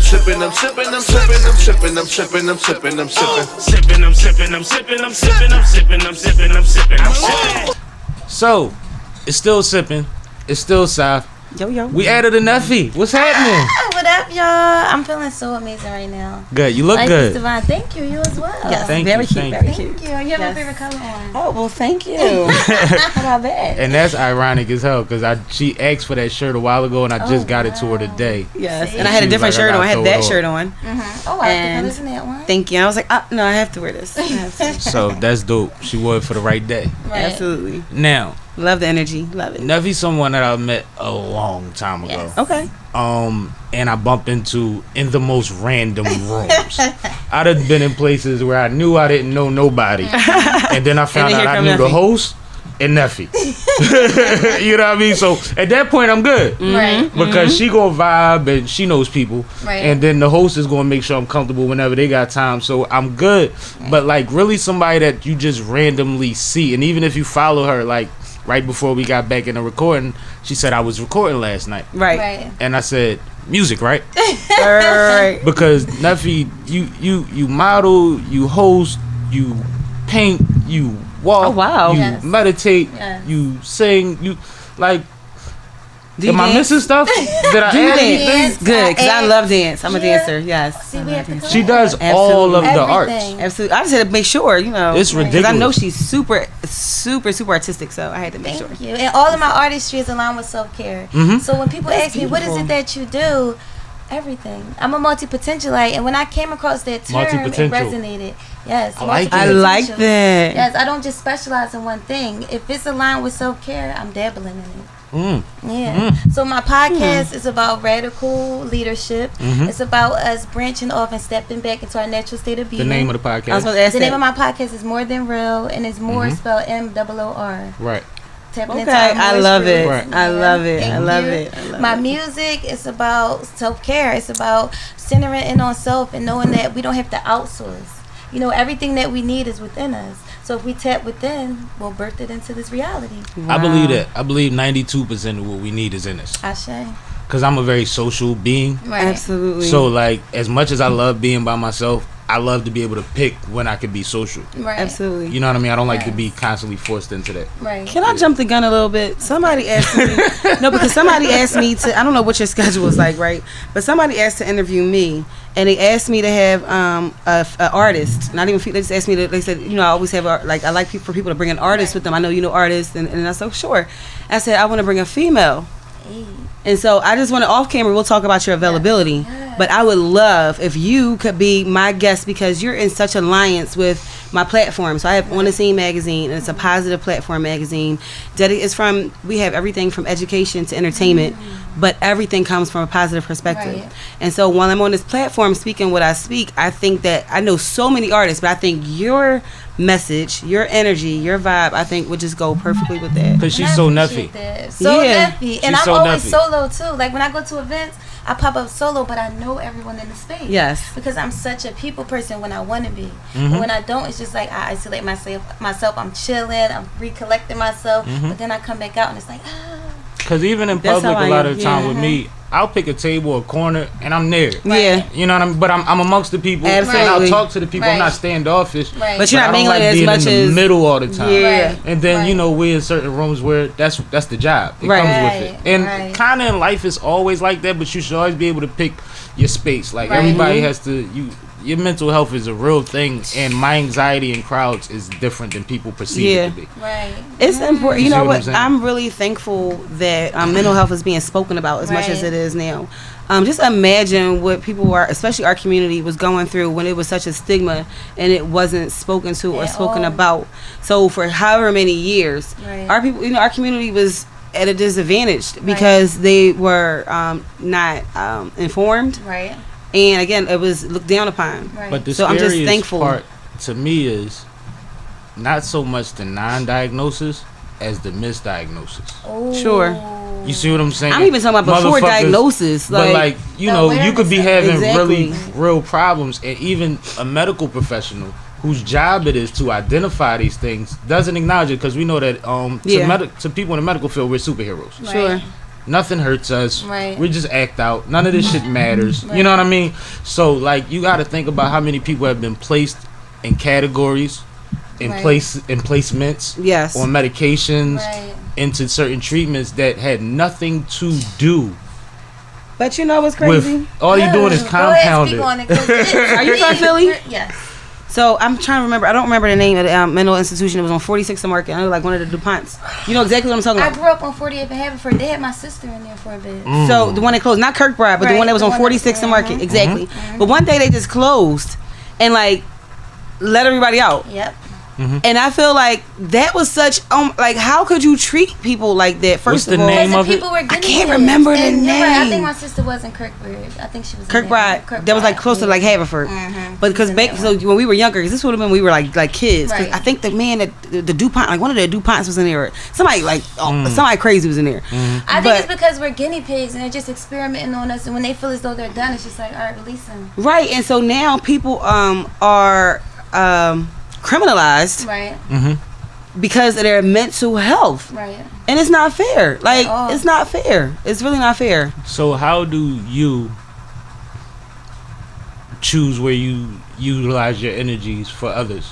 sippin', I'm sippin', I'm sippin', I'm sippin', I'm sippin', I'm sippin', I'm sippin'. Sippin', I'm sippin', I'm sippin', I'm sippin', I'm sippin', I'm sippin', I'm sippin', I'm sippin'. So, it's still sippin'. It's still South. Yo. We added a Neffy. What's happening? What up, y'all? I'm feeling so amazing right now. Good. You look Like good. Divine. Thank you. You as well. Yes, Thank very you, cute, thank very you. cute. Thank you. You have my Yes. favorite color on. Oh, well, thank you. How about that? And that's ironic as hell because she asked for that shirt a while ago and I just got it to her today. Yes, See? and I had a She was different like, I shirt on. I gotta had throw that it on. shirt on. Oh, I And like the colors in that one. Thank you. I was like, no, I have to wear this. I have to. So that's dope. She wore it for the right day. Right. Absolutely. Now, Love the energy. Love it. Neffy's someone that I met a long time ago. Yes. Okay. And I bumped into in the most random rooms. I'd have been in places where I knew I didn't know nobody. And then I found then out here I come knew the Neffy. host and Neffy. You know what I mean? So at that point, I'm good. Right. Because she gonna vibe and she knows people. Right. And then the host is gonna make sure I'm comfortable whenever they got time. So I'm good. But like really somebody that you just randomly see. And even if you follow her, like right before we got back in the recording, she said I was recording last night. Right. Right. And I said, music, right? Right. Because Neffy, you model, you host, you paint, you walk, Oh, wow. you Yes. meditate, Yes. you sing, you like. Do you Am I dance? missing stuff? Did I Do you add dance? anything? Good, because I And- love dance. I'm a Yeah. dancer. Yes. See, I we love have to dance. She does Absolutely. all of the arts. Everything. Absolutely. I just had to make sure, you know. It's Because ridiculous. I know she's super artistic, so I had to make Thank sure. you. And all of my artistry is aligned with self-care. Mhm. So when people That's ask me, what is beautiful. it that you do? Everything. I'm a multi-potentialite. And when I came across that term, it Multi-potential. resonated. Yes. I like I it. like multi-potential. that. Yes, I don't just specialize in one thing. If it's aligned with self-care, I'm dabbling in it. Yeah. So my podcast is about radical leadership. It's about us branching off and stepping back into our natural state of being. The name of the I was podcast. supposed to ask The name of that. my podcast is More Than Real, and it's more spelled MOOR. Right. Tapping Okay, into our I more love it. spirits. Right. I love it. I Thank love you. it. I love My it. music is about self-care. It's about centering in on self and knowing that we don't have to outsource. You know, everything that we need is within us. So if we tap within, we'll birth it into this reality. I believe that. I believe 92% of what we need is in us. Ashe. Because I'm a very social being. Right. Absolutely. So like, as much as I love being by myself, I love to be able to pick when I could be social. Right. Absolutely. You know what I mean? I don't like to Right. be constantly forced into that. Right. Can I jump the gun a little bit? Somebody asked me. No, because somebody asked me to. I don't know what your schedule is like, right? But somebody asked to interview me, and they asked me to have a artist. Not even. They just asked me to. They said, you know, I always have like I like for people to bring an artist with them. I know you know artists, and I said, sure. I said I want to bring a female. And so I just want to off camera. We'll talk about your availability, but I would love if you could be my guest because you're in such alliance with my platform. So I have On the Scene magazine, and it's a positive platform magazine. We have everything from education to entertainment, but everything comes from a positive perspective. Right. And so while I'm on this platform speaking what I speak, I think that I know so many artists, but I think your message, your energy, your vibe, I think would just go perfectly with that. Because she's so Neffy. So Yeah. Neffy. She's And I'm so always Neffy. solo too. Like when I go to events, I pop up solo, but I know everyone in the space. Yes. Because I'm such a people person when I want to be. And when I don't, it's just like I isolate myself. I'm chilling. I'm recollecting myself. But then I come back out and it's like, Because even in That's public, how a I lot am. of the time Yeah. with me, I'll pick a table, a corner, and I'm there. Yeah. You know what I mean? But I'm amongst the people, Absolutely. and I'll talk to the people. I'm Right. not standoffish. right. But you're I not don't mingling like as being much in the as middle all the time. Yeah. Right. And then, Right. you know, we're in certain rooms where that's the job. It Right. comes with it. Right. And Right. kind of in life is always like that, but you should always be able to pick your space. Like Right. everybody has to, your mental health is a real thing, and my anxiety in crowds is different than people perceive it to be. Right. It's important. You You see know what I'm what? saying? I'm really thankful that mental health is being spoken about as much as Right. it is now. Just imagine what people are, especially our community, was going through when it was such a stigma and it wasn't spoken to or At spoken all. about. So for however many years, Right. our people, our community was at a disadvantage because they were not informed, Right. and again, it was looked down upon. Right. But the So I'm scariest just thankful. part to me is not so much the non-diagnosis as the misdiagnosis. Oh. Sure. You see what I'm saying? I'm even talking about before Motherfuckers- diagnosis. But like, you know, you could be having Exactly. really real problems, and even a medical professional whose job it is to identify these things doesn't acknowledge it, because we know that Yeah. to people in the medical field, we're superheroes. Right. Sure. Nothing hurts us. Right. We just act out. None of this shit matters. Right. You know what I mean? So like you got to think about how many people have been placed in categories, in Right. placements, Yes. on medications, Right. into certain treatments that had nothing to do But you know what's crazy? with all you doing is Go ahead, compounded. speak on it, 'cause it- Are you from Philly? Yes. So I'm trying to remember. I don't remember the name of the mental institution. It was on 46th and Market. I know, like one of the DuPonts. You know exactly what I'm talking I about. grew up on 48th and Haverford. They had my sister in there for a bit. So the one that closed, not Kirkbride, but the Right, one that was the on one 46th and Market. Exactly. But one day they just closed and like let everybody out. Yep. And I feel like that was such like how could you treat people like that? First What's the of all, name Because of the it? people were I guinea can't pigs. remember the And you're right, I name. think my sister was in Kirkbride. I think she was in Kirkbride. there. That was like close to like Haverford. But because She's in back that so one. when we were younger, 'cause this would have been when we were like kids. 'Cause Right. I think the man that the DuPont, like one of the DuPonts was in there. Somebody like somebody crazy was in there. I think But- it's because we're guinea pigs and they're just experimenting on us. And when they feel as though they're done, it's just like, all right, release them. Right, and so now people are criminalized Right. because of their mental health, Right. and it's not fair. Like all. it's not fair. It's really not fair. So how do you choose where you utilize your energies for others?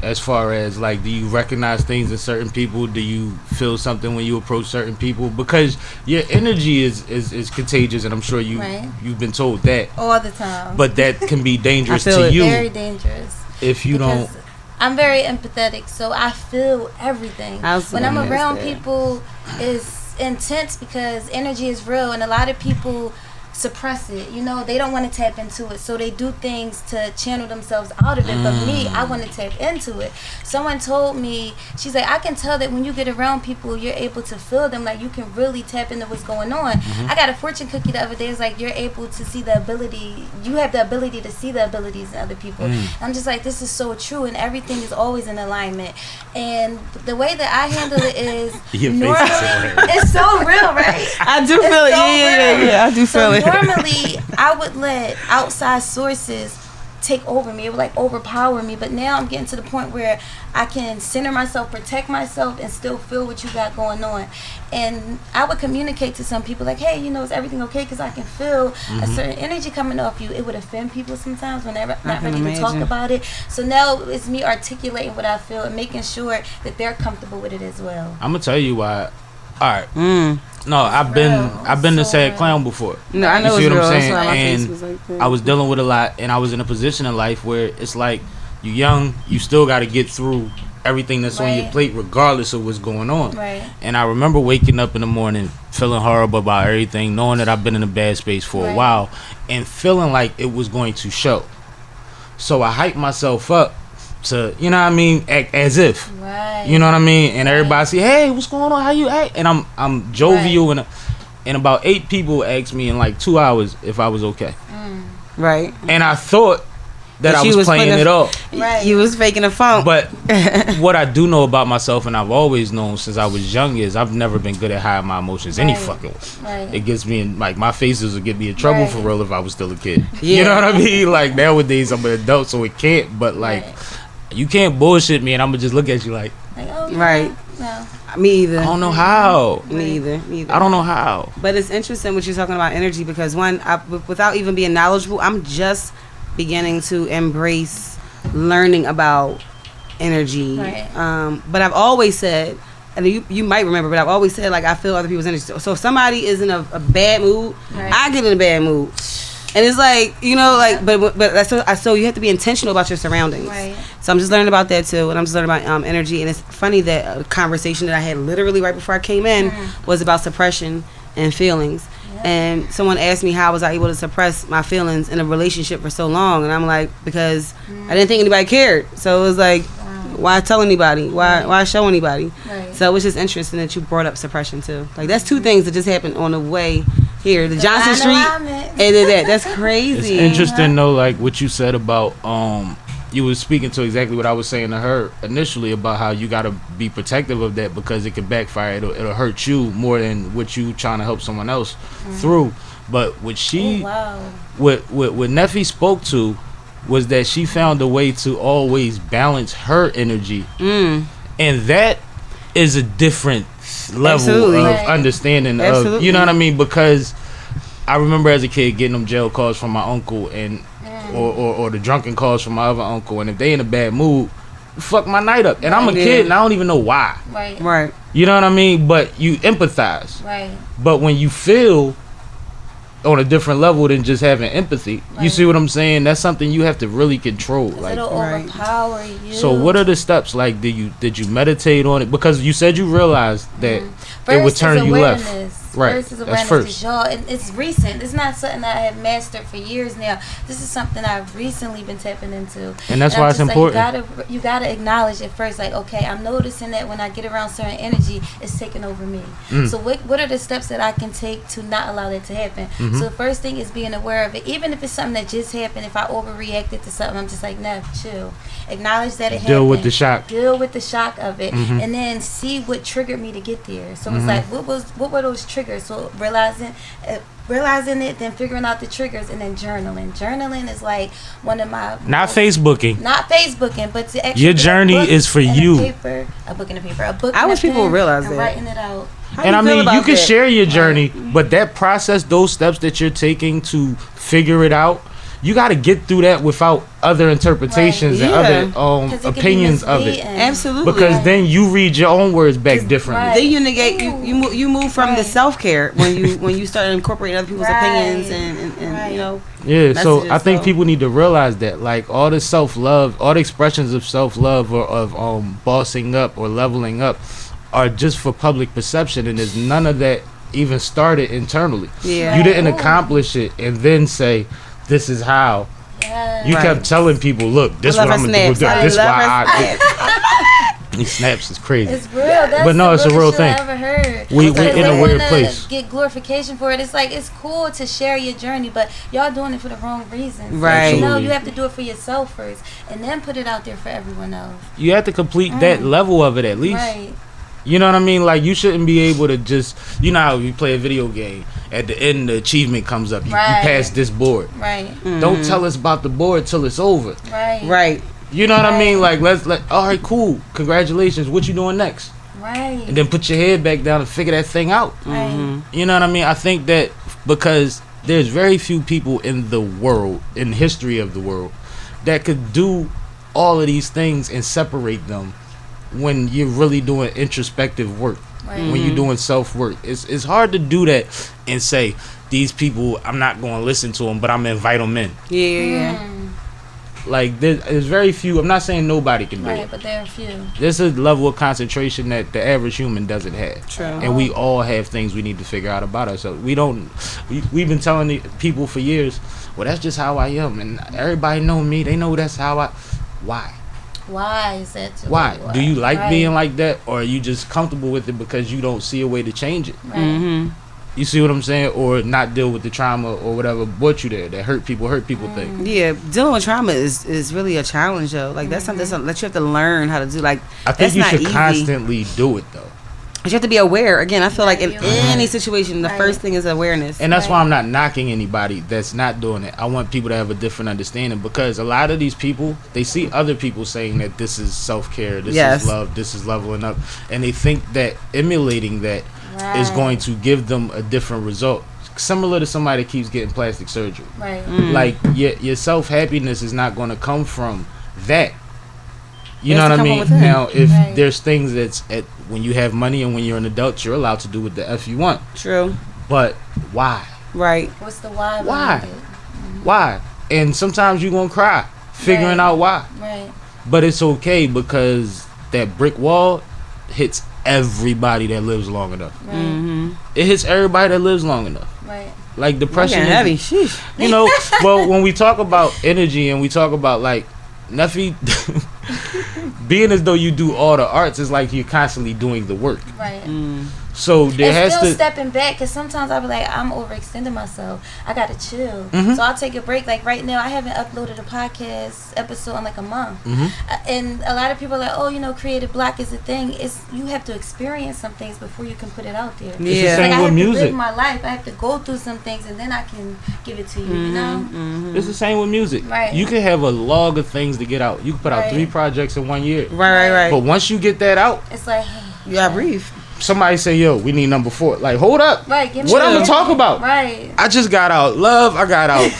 As far as like, do you recognize things in certain people? Do you feel something when you approach certain people? Because your energy is contagious, and I'm sure Right. you've been told that. All the time. But that can be dangerous I feel to it. you Very dangerous. if you don't. Because I'm very empathetic, so I feel everything. I was When I'm gonna ask around that. people, it's intense because energy is real, and a lot of people suppress it. You know, they don't want to tap into it, so they do things to channel themselves out of it. But me, I want to tap into it. Someone told me, she's like, I can tell that when you get around people, you're able to feel them. Like you can really tap into what's going on. I got a fortune cookie the other day. It's like you're able to see the ability. You have the ability to see the abilities in other people. I'm just like, this is so true, and everything is always in alignment. And the way that I handle it is Your face is normally hilarious. it's so real, right? I do It's feel it. so Yeah, real. I do feel So it. normally I would let outside sources take over me. It would like overpower me. But now I'm getting to the point where I can center myself, protect myself, and still feel what you got going on. And I would communicate to some people like, hey, you know, is everything okay? Because I can feel a certain energy coming off you. It would offend people sometimes when they're not can ready to talk imagine. about it. So now it's me articulating what I feel and making sure that they're comfortable with it as well. I'm gonna tell you why. All right. No, I've been the So sad real. clown before. No, I know You see it's what real. I'm That's saying? why my face And was like that. I was dealing with a lot, and I was in a position in life where it's like you young, you still got to get through everything that's on your Right. plate, regardless of what's going on. Right. And I remember waking up in the morning feeling horrible about everything, knowing that I've been in a bad space for a Right. while, and feeling like it was going to show. So I hyped myself up to, you know what I mean, act as if. Right. You know what I mean? And everybody say, "Hey, what's going on? How you act?" And I'm jovial, and about 8 people asked me in like 2 hours if I was okay. Right. And I thought that But I you was was playing putting it off. Right. You was faking a funk. But what I do know about myself, and I've always known since I was young, is I've never been good at hiding my emotions any Right. fucking way. Right. It gets me in, like, my faces would get me in trouble Right. for real if I was still a kid. Yeah. You know what I mean? Like, nowadays I'm an adult, so it can't. But, like, Right. you can't bullshit me, and I'm going to just look at you like, Like, oh, yeah. Right. No. Me either. I don't know how. Me either. Me either. I don't know how. But it's interesting what you're talking about energy because without even being knowledgeable, I'm just beginning to embrace learning about energy. Right. But I've always said, and you might remember, but I've always said like I feel other people's energy. So if somebody is in a bad mood, Right. I get in a bad mood. And it's like, you know, like, but so you have to be intentional about your surroundings. Right. So I'm just learning about that too, and I'm just learning about energy. And it's funny that a conversation that I had literally right before I came in was about suppression and feelings. And someone asked me how was I able to suppress my feelings in a relationship for so long, and I'm like, because I didn't think anybody cared. So it was like, why tell anybody? Why show anybody? Right. So it was just interesting that you brought up suppression too. Like that's 2 things that just happened on the way here, the Johnson Street, and then that. That's It's crazy. interesting though, like what you said about you was speaking to exactly what I was saying to her initially about how you gotta be protective of that because it could backfire. It'll hurt you more than what you trying to help someone else through. But what she, Oh, wow. what Neffy spoke to was that she found a way to always balance her energy, and that is a different level Absolutely. of Right. understanding of, Absolutely. you know what I mean? Because I remember as a kid getting them jail calls from my uncle and or the drunken calls from my other uncle, and if they in a bad mood, fuck my night up. And I'm a Yeah. kid and I don't even know why. Right. Right. You know what I mean? But you empathize. Right. But when you feel on a different level than just having empathy, you Right. see what I'm saying? That's something you have to really control. Like, It'll Right. overpower you. so what are the steps? Like, did you meditate on it? Because you said you realized that it would turn you left. Right. First is That's awareness. first. 'Cause y'all, it's recent. It's not something I have mastered for years now. This is something I've recently been tapping into. And that's why I'm it's just like, important. you gotta acknowledge it first. Like, okay, I'm noticing that when I get around certain energy, it's taking over me. So what are the steps that I can take to not allow that to happen? So the first thing is being aware of it. Even if it's something that just happened, if I overreacted to something, I'm just like, nah, chill. Acknowledge that it happened. Deal with the shock. Deal with the shock of it, and then see what triggered me to get there. So it's like, what were those triggers? So realizing it, then figuring out the triggers, and then journaling. Journaling is like one of my Not Facebooking. not Facebooking, but to actually Your get a journey book is for and you. a book and a paper, a book. I and wish a people pen, realize and that. writing it out. How And you I feel mean, about you can that? share your journey, but that process, those steps that you're taking to figure it out, you got to get through that without other interpretations Right. and Yeah. other 'Cause it could be opinions of it. misleading. Absolutely. Because Right. then you read your own words back differently. Right. Then you negate you move from the Right. self care when you start incorporating other people's Right. opinions and Right. you know. Yeah, so Messages, I think so. people need to realize that, like, all the self-love, all the expressions of self-love or of bossing up or leveling up are just for public perception, and there's none of that even started internally. Yeah. You didn't Right. accomplish it and then say, this is how. Yes. You Right. kept telling people, look, this is I love what I'm her going to do. snaps. I This is love why her I These snaps is crazy. It's real. That's But no, the it's a real realest shit thing. I ever heard. We're Because in a they weird wanna place. Get glorification for it. It's like, it's cool to share your journey, but y'all doing it for the wrong reasons. Right. You know, Absolutely. you have to do it for yourself first, and then put it out there for everyone else. You have to complete that level of it at least. Right. You know what I mean? Like, you shouldn't be able to just, you know how you play a video game, at the end the achievement comes up. You Right. pass this board. Right. Don't tell us about the board till it's over. Right. Right. You know what I mean? Right. Like, all right, cool. Congratulations. What you doing next? Right. And then put your head back down and figure that thing out. Right. You know what I mean? I think that because there's very few people in the world, in the history of the world, that could do all of these things and separate them when you're really doing introspective work. Right. When you're doing self-work. It's hard to do that and say, these people, I'm not going to listen to them, but I'm going to invite them in. Yeah. Like, there's very few. I'm not saying nobody can do Right, it. but there are a few. There's a level of concentration that the average human doesn't have. True. And we all have things we need to figure out about ourselves. We've been telling the people for years, well, that's just how I am. And everybody know me. They know that's how I... Why? Why is that? Why? Do you like Right. being like that? Or are you just comfortable with it because you don't see a way to change it? Right. You see what I'm saying? Or not deal with the trauma or whatever brought you there. That hurt people thing. Yeah, dealing with trauma is really a challenge though. Like that's something that you have to learn how to do. Like I think that's you not should easy. constantly do it, though. But you have to be aware. Again, I feel like in Be aware. any situation, the Right. first thing is awareness. And that's why Right. I'm not knocking anybody that's not doing it. I want people to have a different understanding, because a lot of these people, they see other people saying that this is self-care, this Yes. is love, this is leveling up, and they think that emulating that is Right. going to give them a different result. Similar to somebody that keeps getting plastic surgery. Right. Like, your self-happiness is not going to come from that. You It know has what to I come mean? from within. Now, if Right. there's things that's when you have money and when you're an adult, you're allowed to do what the F you want. True. But why? Right. What's the why? Why? behind it? Why? And sometimes you're going to cry figuring Right. out why. Right. But it's okay, because that brick wall hits everybody that lives long enough. Right. It hits everybody that lives long enough. Right. Like, depression Getting is- heavy. Sheesh. you know, well, when we talk about energy and we talk about, like, Neffy, being as though you do all the arts is like you're constantly doing the work. Right. So there And has still to... stepping back, because sometimes I'll be like, I'm overextending myself. I gotta chill. Mm-hmm. So I'll take a break. Like right now, I haven't uploaded a podcast episode in like a month. Mm-hmm. And a lot of people are like, oh, you know, creative block is a thing. It's you have to experience some things before you can put it out there. the Yeah. same Like I with have to music. live my life. I have to go through some things, and then I can give it to you. You know. It's the same with music. Right. You can have a log of things to get out. You can put out Right. 3 projects in 1 year. Right. But once you get that out, It's like, You gotta breathe. somebody say, yo, we need number 4. Like, hold up. Right. Give me What I'm gonna talk about? Right. I just got out Love. I got out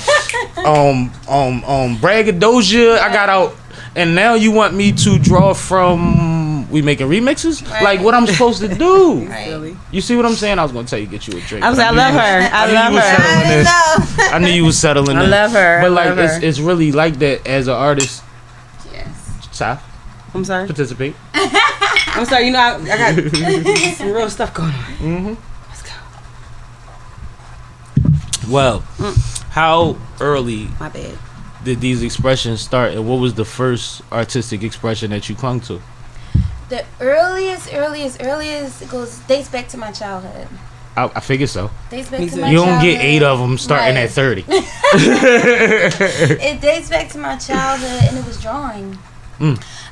Braggadocia. I got out, and now you want me to draw from we making remixes? Right. Like what I'm supposed to do? Right. You see what I'm saying? I was gonna tell you get you a drink. I was like, I love her. I love her. I knew you was settling I this. love her. But I like love her. it's really like that as an artist. Yes. Ty, I'm sorry. participate. I'm sorry. You know, I got some real stuff going on. Mm-hmm. Let's go. Well, how early My bad. did these expressions start, and what was the first artistic expression that you clung to? The earliest dates back to my childhood. I figure so. Dates back Me to too. my You don't childhood. get 8 of them starting Right. at 30. It dates back to my childhood, and it was drawing.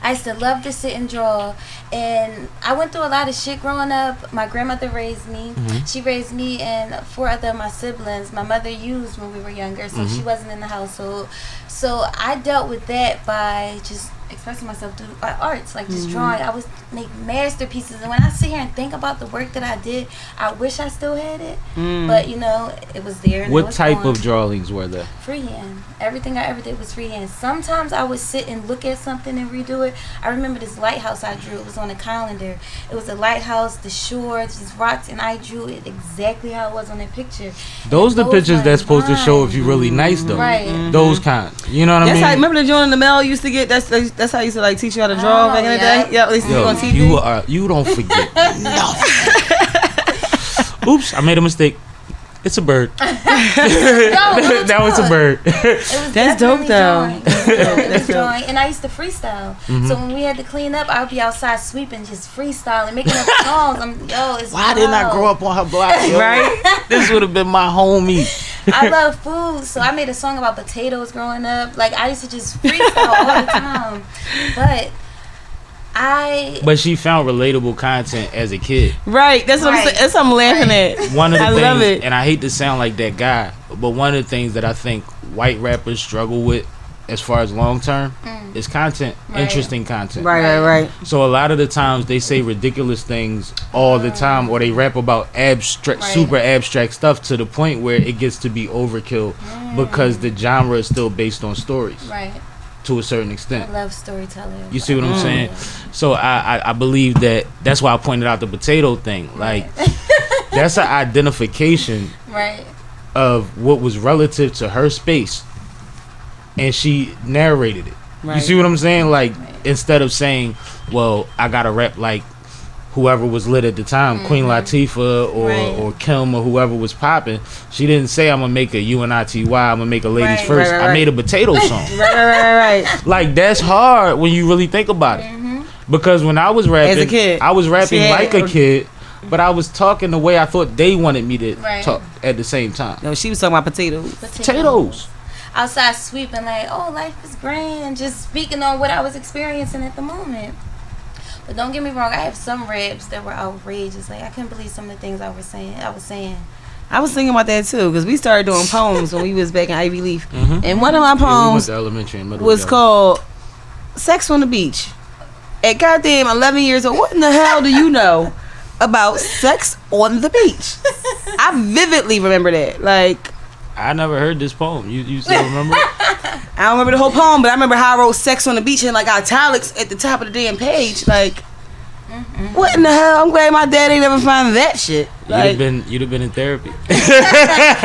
I used to love to sit and draw, and I went through a lot of shit growing up. My grandmother raised me. She raised me and 4 other of my siblings. My mother used when we were younger, so she wasn't in the household. So I dealt with that by just expressing myself through arts, like just drawing. I would make masterpieces, and when I sit here and think about the work that I did, I wish I still had it, but you know, it was there. And it What was type gone. of drawings were there? Freehand. Everything I ever did was freehand. Sometimes I would sit and look at something and redo it. I remember this lighthouse I drew. It was on a calendar. It was a lighthouse, the shore, just rocks, and I drew it exactly how it was on that picture. Those the Those pictures my that's supposed to show if mind. you really nice though. Right. Those kind. You know what I That's mean? how. Remember the joint in the mail used to get. That's how I used to like teach you how to draw Oh, back in the yeah. day. Yeah, at least Yo, on TV. you don't forget nothing. Oops, I made a mistake. It's a bird. Now it's a bird. That's dope, though. It was drawing, and I used to freestyle. So when we had to clean up, I would be outside sweeping, just freestyling, making up songs. It's Why didn't I grow up on her block? Yo? Right? This would have been my homie. I love food, so I made a song about potatoes growing up. Like I used to just freestyle all the time, But she found relatable content as a kid. Right. That's what I'm saying. That's what I'm laughing at. One of the I things, love it. and I hate to sound like that guy, but one of the things that I think white rappers struggle with as far as long term is content, interesting content. Right. So a lot of the times they say ridiculous things all the time, or they rap about abstract, super abstract stuff to the point where it gets to be overkill because the genre is still based on stories. Right. To a certain extent. I love storytelling. You see what I'm saying? So I believe that's why I pointed out the potato thing. Like that's an identification Right. of what was relative to her space, and she narrated it. Right. You see what I'm saying? Like instead of saying, well, I gotta rap like whoever was lit at the time, Queen Latifah or Kim or whoever was popping, she didn't say I'm gonna make a UNITY, I'm gonna make a ladies first. I made a potato song. Right. Like that's hard when you really think about it. Because when I was rapping, As a kid, I was rapping she had- like a kid, but I was talking the way I thought they wanted me to talk at the same time. No, she was talking about potatoes. Potatoes. Outside sweeping, like, oh, life is grand. Just speaking on what I was experiencing at the moment. But don't get me wrong, I have some raps that were outrageous. Like I couldn't believe some of the things I was saying. I was thinking about that too, because we started doing poems when we was back in Ivy Leaf, and one of my Yeah, we went poems to elementary and middle was together. called "Sex on the Beach." At goddamn 11 years old, what in the hell do you know about sex on the beach? I vividly remember that. Like, I never heard this poem. You still remember it? I don't remember the whole poem, but I remember how I wrote "sex on the beach" in like italics at the top of the damn page. Like, what in the hell? I'm glad my dad ain't never find that shit. Like, You'd have been in therapy.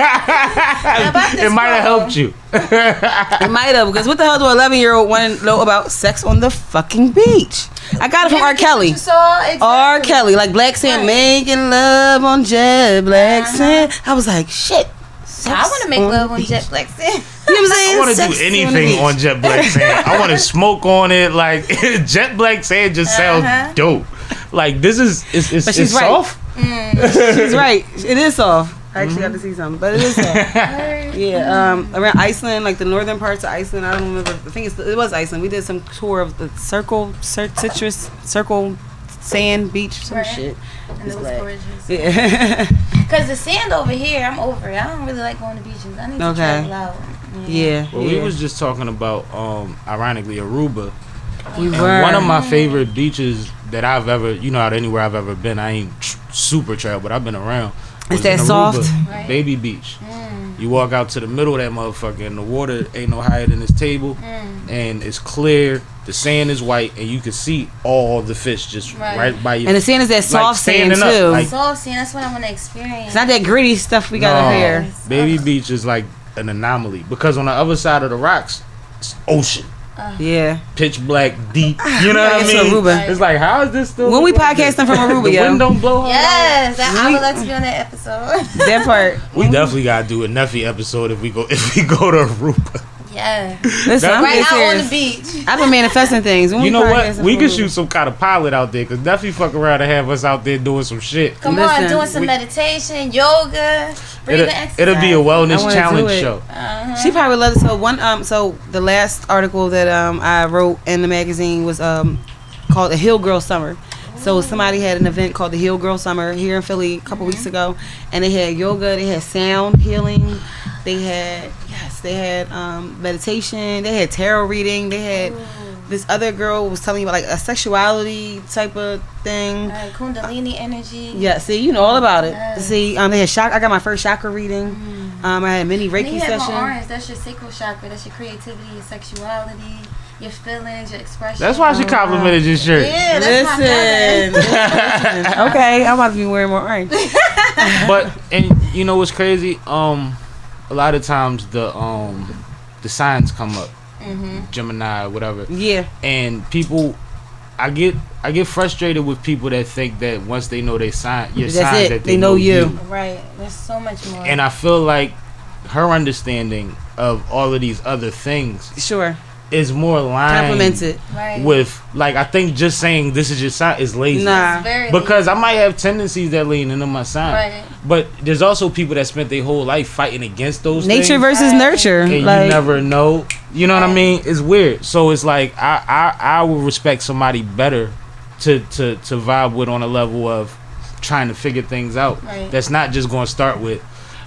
about this It might have poem. helped you. it might have, because what the hell do an 11-year-old want to know about sex on the fucking beach? I got it from R. Kelly. You saw exactly. R. Kelly, like Black Sand, Right. making love on jet black sand. I was like, shit. I want to make love on Jet Black Sand. You know what I'm saying? I want to Sex do on the anything beach. on Jet Black Sand. I want to smoke on it. Like Jet Black Sand just sounds dope. Like this is it's But she's right. soft. She's right. It is soft. I actually got to see something, but it is soft. Yeah, around Iceland, like the northern parts of Iceland. I don't remember. I think it was Iceland. We did some tour of the circle sand beach, some Right. shit. And it was gorgeous. Yeah. Because the sand over here, I'm over it. I don't really like going to beaches. I need to travel out. Yeah. Well, we was just talking about, ironically, Aruba. We were. One of my favorite beaches that I've ever, out anywhere I've ever been. I ain't super trail, but I've been around. It's was that in soft? Aruba, Right. Baby Beach. You walk out to the middle of that motherfucker, and the water ain't no higher than this table, and it's clear. The sand is white, and you can see all the fish just right by you. And the sand is that soft sand too. standing up, like- Soft sand, that's what I want to experience. It's not that gritty stuff we got up here. Baby Beach is like an anomaly because on the other side of the rocks, it's ocean. Yeah. Pitch black, deep. You know what I It's mean? Aruba. It's like, how is this still? When we look like this? podcasting from Aruba, the yo. wind don't blow hard. Yes, I would love to be on that episode. That part. We definitely gotta do a Neffy episode if we go to Aruba. Yeah. Listen, I'm Right dead out on the serious. beach. I've been manifesting things. When You know what? podcasting We from could Aruba. shoot some kind of pilot out there because Neffy fuck around and have us out there doing some shit. Come Listen, on, doing some meditation, yoga, breathing exercise. It'll be a I wellness wanna challenge do it. show. She probably loved it. So so the last article that I wrote in the magazine was called the Hill Girl Summer. So somebody had an event called the Hill Girl Summer here in Philly a couple weeks ago, and they had yoga, they had sound healing, they had meditation, they had tarot reading, they had this other girl was telling me about like a sexuality type of thing. Kundalini energy. Yeah, see, you know all about it. Yes. See, they had I got my first chakra reading. I had a mini And Reiki you have session. on orange. That's your sacral chakra. That's your creativity, your sexuality, your feelings, your expression. That's why she complimented your shirt. Yeah, that's my Listen. Okay, I'm about to be wearing more orange. But and you know what's crazy? A lot of times the signs come up, Gemini, whatever. Yeah. And people, I get frustrated with people that think that once they know their sign, your That's signs it. that They know you. Right. There's so much more. And I feel like her understanding of all of these other things Sure. is more aligned Compliments it. right. with, like, I think just saying this is your sign is lazy. Nah. Very Because I might have tendencies that lean into my sign. Right. But there's also people that spent their whole life fighting against those Nature things. versus Right. nurture. And Like, you never know. You know what I Right. mean? It's weird. So it's like I would respect somebody better to vibe with on a level of trying to figure things out. Right. That's not just going to start with,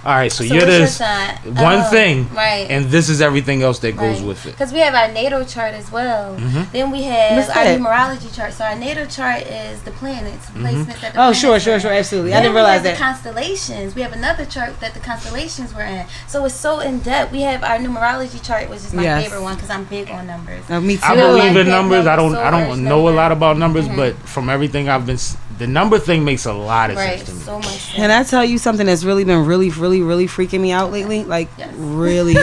all right, so you're what's your this sign? one thing, Right. and this is everything else that goes with it. Because we have our natal chart as well. Then we have What's our that? numerology chart. So our natal chart is the planets, placements that the Oh, planets sure, are in. absolutely. I Then didn't we realize have that. the constellations. We have another chart that the constellations were in. So it's so in depth. We have our numerology chart, which is my Yes. favorite one because I'm big on numbers. Me too. I like believe in that numbers. I number, don't source know a number. lot about numbers, but from everything I've been, the number thing makes a lot of Right. sense to me. So much sense. Can I tell you something that's really been really freaking me out lately? Like, Yes. really,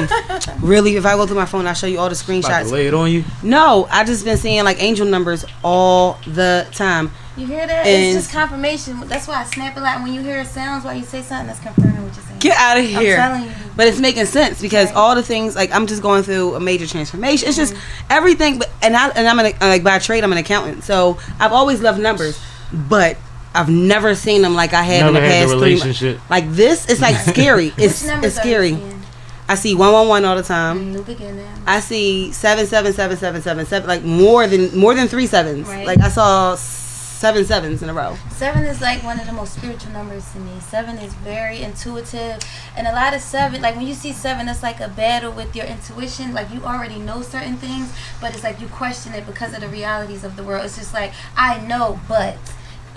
really, if I go through my phone, I'll show you all the About screenshots. to lay it on you. No, I just been seeing like angel numbers all the time. You hear that? And- It's just confirmation. That's why I snap a lot. When you hear sounds while you say something, that's confirming what you're saying. Get out of I'm here. telling you. But it's making sense because Right. all the things, like, I'm just going through a major transformation. It's just everything. But I'm like, by trade, I'm an accountant, so I've always loved numbers, but I've never seen them like I have in the Never had past the 3 months. relationship. Like this, it's like scary. Which It's numbers are you scary. seeing? I see 111 all the time. New beginning. I see 77777, like more than 3 sevens. Right. Like I saw 7 sevens in a row. 7 is like one of the most spiritual numbers to me. 7 is very intuitive, and a lot of 7, like when you see 7, it's like a battle with your intuition. Like you already know certain things, but it's like you question it because of the realities of the world. It's just like, I know, but.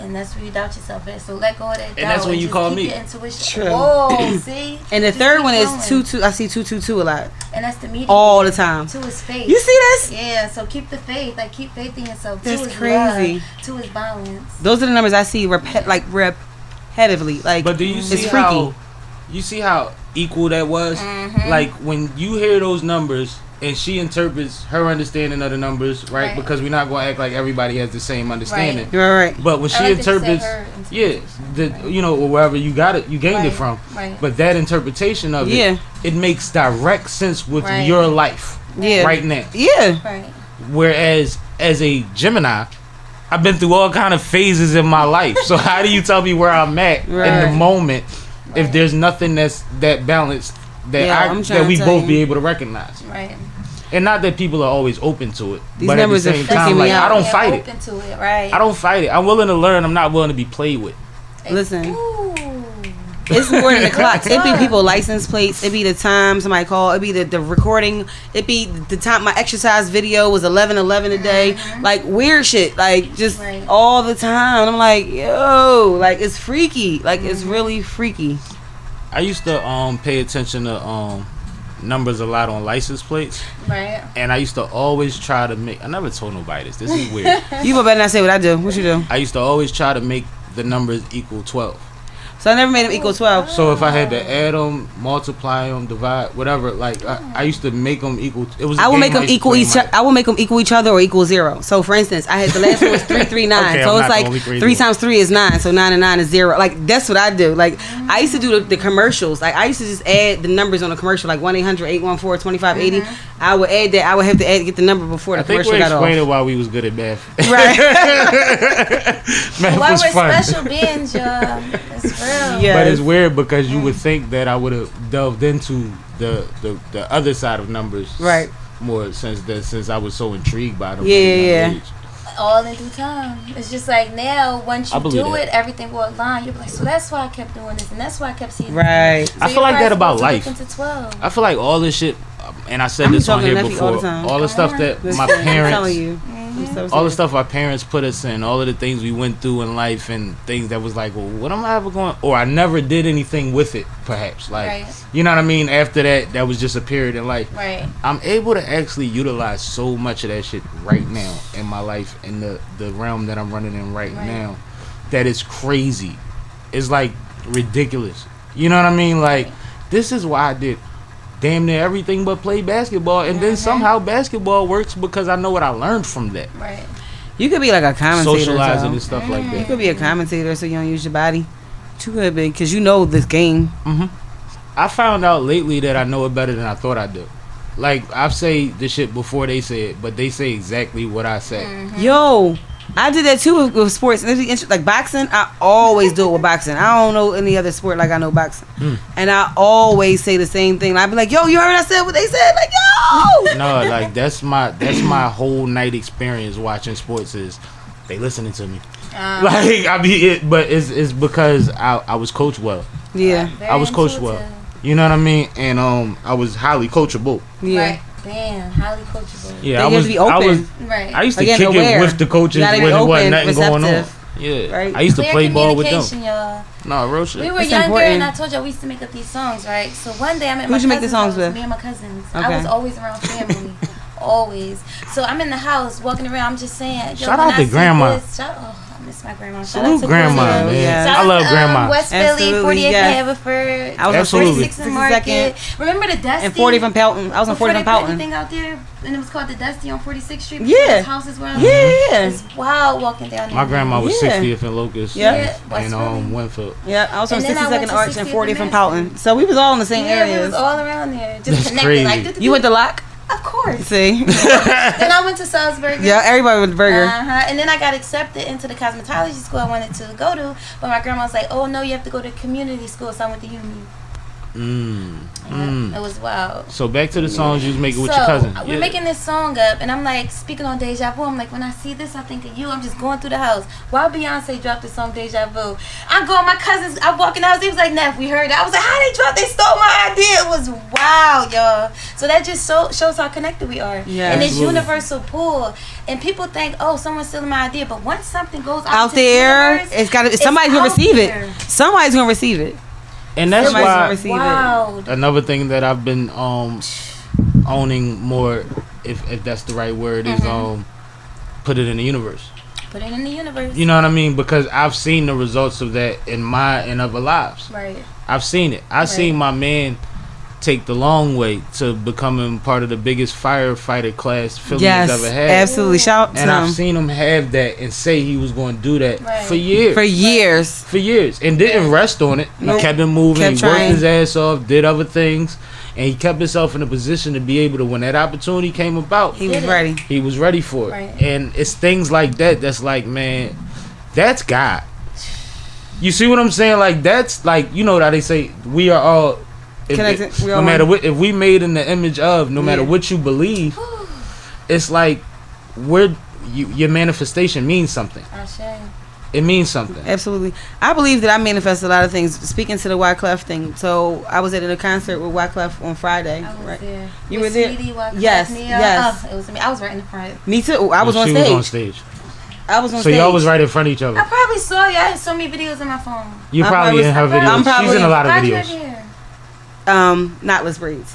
And that's where you doubt yourself at. So let go of that doubt. And that's when you just call keep me. Your intuition. True. Whoa, see? And the Just third keep one is going. 22. I see 222 a lot. And that's the medium. All the time. 2 is faith. You see this? Yeah, so keep the faith. Like keep faith in yourself. 2 That's is crazy. love. 2 is balance. Those are the numbers I see repetitively. Like, But do you see it's freaky. how equal that was? Like when you hear those numbers and she interprets her understanding of the numbers, right? Right. Because we're not going to act like everybody has the same understanding. You're right. But when she I like that you said interprets, her yeah, interpretation. or wherever you got it, you gained it Right, from. right. But that interpretation of Yeah. it makes direct sense with Right. your life Yeah. right now. Yeah. Right. Whereas as a Gemini, I've been through all kind of phases in my life. So how do you tell me where I'm at in the Right. moment if there's nothing that's that balanced that Yeah, I'm trying that we to both tell be you. able to recognize? Right. And not that people are always open to it, These but at the numbers are same freaking time, me like out. I don't Yeah, fight it. open to it, right? I don't fight it. I'm willing to learn. I'm not willing to be played with. Listen. Ooh. It's more than the clocks. It be people license plates. It be the time somebody call. It be the recording. It be the time my exercise video was 11:11 a day. Like weird shit. Like just all the time. I'm like, yo, like it's freaky. Like it's really freaky. I used to pay attention to numbers a lot on license plates. Right. And I used to always try to make. I never told nobody this. This is weird. You better not say what I do. What you do? I used to always try to make the numbers equal 12. So I never made them equal 12. So if I had to add them, multiply them, divide, whatever, like I used to make them equal. It was. I will make them equal each. I will make them equal each other or equal 0. So for instance, I had the last one was 339. Okay, so I'm it's not like the only 3 times 3 is 9. So 9 and 9 is 0. Like that's what I do. Like I used to do the commercials. Like I used to just add the numbers on a commercial, like 1-800-814-2580. I would add that. I would have to get the number before the commercial got off. I think we explained it while we was good at math. Right. Math Why was we're fun. special beings, y'all. It's real. Yeah. But it's weird because you would think that I would have delved into the other side of numbers, Right. more since I was so intrigued by them. Yeah, at a young yeah. age. All in due time. It's just like now, once I you believe do that. it, everything will align. You'll be like, so that's why I kept doing this, and that's why I kept seeing Right. this. I feel like that about life. Into 12. I feel like all this shit, and I said I'm this on talking here to Neffy all the before. time. All the stuff that my I'm telling parents, you. I'm so all the serious. stuff our parents put us in, all of the things we went through in life, and things that was like, well, what am I ever going? Or I never did anything with it, perhaps. Like, Right. you know what I mean? After that was just a period in life. Right. I'm able to actually utilize so much of that shit right now in my life, in the realm that I'm running in right now, that is crazy. It's like ridiculous. You know what I mean? Like, this is why I did damn near everything but play basketball, and then somehow basketball works because I know what I learned from that. Right. You could be like a commentator. Socializing so. and stuff like You that. could be a commentator so you don't use your body. You could be because you know this game. I found out lately that I know it better than I thought I do. Like, I've say the shit before they say it, but they say exactly what I say. Yo, I did that too with sports. Like boxing, I always do it with boxing. I don't know any other sport like I know boxing. And I always say the same thing. I'd be like, yo, you heard I said what they said? Like, yo. No, like that's my whole night experience watching sports is they listening to me. Like I be but it's because I was coached well. Yeah. I was coached well. You know what I mean? And I was highly coachable. Yeah. Right. Damn, highly coachable. Yeah, You I have was to be open. I was Right. I used to Again, kick aware. it with the coaches You gotta when be there wasn't open, nothing going on. receptive. Yeah. Right. I used to Clear play ball with them. communication, y'all. No, real shit. We were It's younger, important. and I told y'all we used to make up these songs, right? So one day I'm at my Who'd you make the cousin's songs house, with? Me and my cousins. Okay. I was always around family, always. So I'm in the house walking around. I'm just saying, yo, Shout when out I to see grandma. this, I miss my grandma. Shout Salute out to grandma, Queen. man. Yeah. Shout I out love to, grandma. West Absolutely, Philly, 48th yes. and Haverford. I was Absolutely. on 46th and Market. 62nd Remember the Dusty? and 40 from Pelton. I was on 40 Before they from put Pelton. anything out there, and it was called the Dusty on 46th Street. Yeah. Those houses were Yeah. It's wild walking down there. My grandma was Yeah. 60th and Locust Yeah. and West Philly. Winfield. Yeah, I was on And then I 62nd went to Arch and 60th 40 and from Madison. Pelton. So we was all in the same Yeah, we areas. was all around there, just That's connected. crazy. Like, You went to Lock? Of course. See? Then I went to Salzburg. Yeah, everybody went to Burger. And then I got accepted into the cosmetology school I wanted to go to, but my grandma was like, "Oh no, you have to go to community school." So I went to uni. It was wild. So back to the songs you was making with your cousin. We're making this song up, and I'm like speaking on Deja Vu. I'm like, when I see this, I think of you. I'm just going through the house. While Beyonce dropped the song Deja Vu, I go, my cousins, I walk in the house. He was like, Neff, we heard that. I was like, how they dropped? They stole my idea. It was wild, y'all. So that just shows how connected we are. Yeah, and it's absolutely. universal pull. And people think, oh, someone's stealing my idea. But once something goes Out to the there, universe, it's got to. Somebody's gonna out receive there. it. Somebody's gonna receive it. And that's Somebody's gonna why receive Wow. another thing that I've been owning more, if that's the right word, is put it in the universe. Put it in the universe. You know what I mean? Because I've seen the results of that in my and other lives. Right. I've seen it. I've seen my man take the long way to becoming part of the biggest firefighter class Philly has Yes, ever had. absolutely. Shout out to And I've him seen him have that and say he was going to do that Right. for years. for years. For years. And didn't rest on it. He Nope. kept it moving. Kept He worked trying. his ass off, did other things. And he kept himself in a position to be able to, when that opportunity came about, He was Did it. ready. he was ready for it. Right. And it's things like that that's like, man, that's God. You see what I'm saying? Like, that's like, you know how they say, we are all Connected. We no all matter one. what, if we made in the image of, no matter Yeah. what you believe, it's like your manifestation means something. I shame. It means something. Absolutely. I believe that I manifest a lot of things. Speaking to the Wyclef thing, so I was at a concert with Wyclef on Friday. I was right? there. You With were there? Sweetie, Wyclef, Yes, Neo. yes. Oh, it was me. I was right in the front. Me too. I was on She stage. was on stage. I was on So stage. y'all was right in front of each other. I probably saw you. I had so many videos on my phone. You're I'm probably in her probably- videos. I'm probably- She's in a lot of How'd you videos. get here? Knotless braids.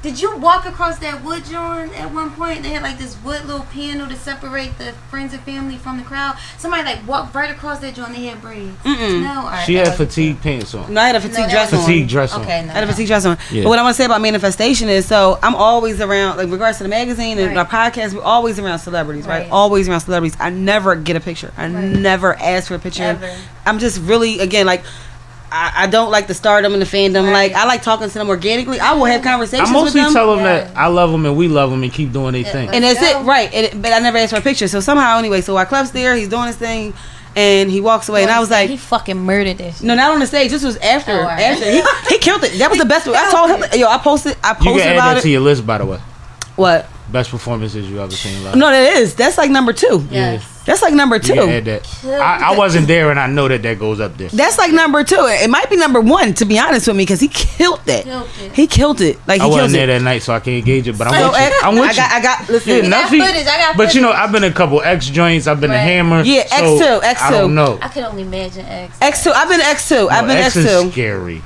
Did you walk across that wood joint at one point? They had like this wood little panel to separate the friends and family from the crowd. Somebody like walked right across that joint. They had braids. No, all right, She that had wasn't fatigue pants on. No, I had a fatigue that dress was- on. Fatigue dress on. Okay, no, I had a no. fatigue dress on. Yeah. But what I want to say about manifestation is, so I'm always around, like, regards to the magazine and Right. our podcast, we're always around celebrities, right? Right. Always around celebrities. I never get a picture. I never ask for a picture. Ever. I'm just really, again, like, I don't like the stardom and the fandom. Right. Like, I like talking to them organically. I will have conversations I mostly with them. tell them that I love them and we love them and keep doing their thing. And that's Let's it, go. right? But I never asked for a picture. So somehow, anyway, so Wyclef's there, he's doing his thing, and he walks away, and I was like, he fucking murdered this. no, not on the stage. This was after. Oh, all right. After he killed it. That was the best. I told him, yo, I posted You can add about that to it. your list, by the way. What? Best performances you ever seen live. No, that is. That's like number 2. Yes. That's like number You can 2. add that. I wasn't there and I know that goes up there. That's like number 2. It might be number 1, to be honest with me, because he killed that. Killed it. He killed it. Like, I he wasn't killed there it. that night, so I can't gauge it. But I'm So, with you. I'm with you. I got. Listen. Yeah, got Neffy. footage, I got But you know, footage. I've been in a couple X joints. I've been to Right. Hammer. Yeah, so X2, X2. I don't know. I could only imagine X. X2. I've been to X2. I've been to X is X2. scary.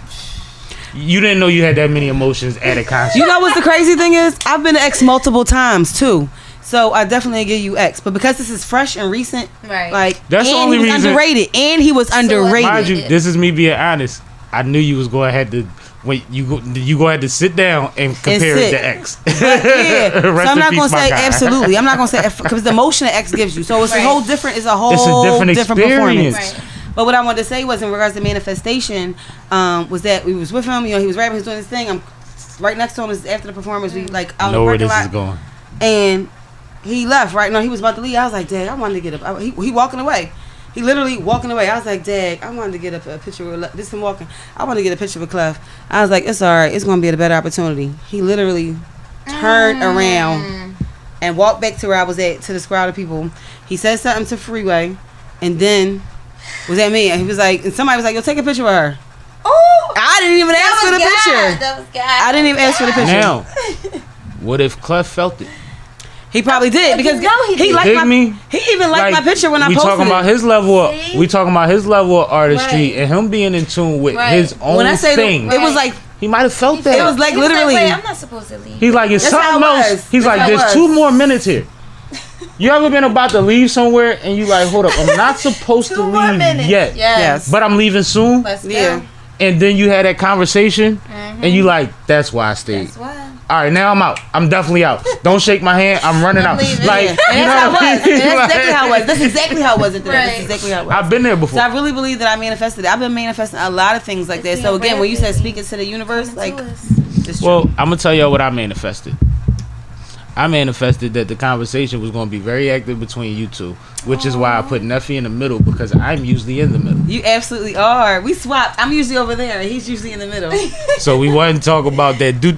You didn't know you had that many emotions at a concert. You know what the crazy thing is? I've been to X multiple times too. So I definitely give you X. But because this is fresh and recent, Right. like, That's the and only he was reason- underrated. And he was underrated. Mind you, this is me being honest. I knew you was going to have to wait. You go ahead to sit down and compare it sit. to X. Yeah. So Rest I'm in not peace, gonna my say guy. absolutely. I'm not gonna say because the emotion that X gives you. So it's a Right. whole different. It's a whole It's a different performance. experience. Right. But what I wanted to say was in regards to manifestation, was that we was with him. You know, he was rapping, he was doing his thing. I'm right next to him. Is after the performance, we like out Know in where the this parking is lot, going. and he left. Right, no, he was about to leave. I was like, Dad, I wanted to get up. He walking away. He literally walking away. I was like, Dad, I wanted to get a picture of this him walking. I wanted to get a picture of Clef. I was like, it's all right. It's gonna be a better opportunity. He literally turned around and walked back to where I was at, to this crowd of people. He said something to Freeway, and then was at me, and he was like, and somebody was like, yo, take a picture with her. Oh, I didn't even ask for the picture. That was God. I didn't even ask for the picture. Now, what if Clef felt it? He probably did because You know he did. liked Dig my. me? He even liked my picture when I we posted talking about it. his level. See? We talking about his level of artistry Right. and him being in tune with Right. his own When I say thing. it was like He might have felt that. It was like He literally- Wait, I'm not supposed to leave. He's like, it's That's how something it else. was. He's That's like, how it there's was. 2 more minutes here. You ever been about to leave somewhere and you like, hold up, I'm not supposed to 2 more leave minutes. yet, Yes. but I'm leaving soon. Let's go. Yeah. And then you had that conversation and you like, that's why I stayed. That's why. All right, now I'm out. I'm definitely out. Don't shake my hand. I'm running out. leaving. Like, Yeah. you And know that's how it what I was. mean? And that's exactly Like- how it was. That's exactly how it was. That's Right. exactly how it was. I've been there before. So I really believe that I manifested it. I've been manifesting a lot of things like that. It's So being again, when you said rapid. speaking to the universe, like, To us. it's true. Well, I'm gonna tell y'all what I manifested. I manifested that the conversation was gonna be very active between you two, which is why I put Neffy in the middle because I'm usually in the middle. You absolutely are. We swapped. I'm usually over there. He's usually in the middle. So we wasn't talking about that. Do. I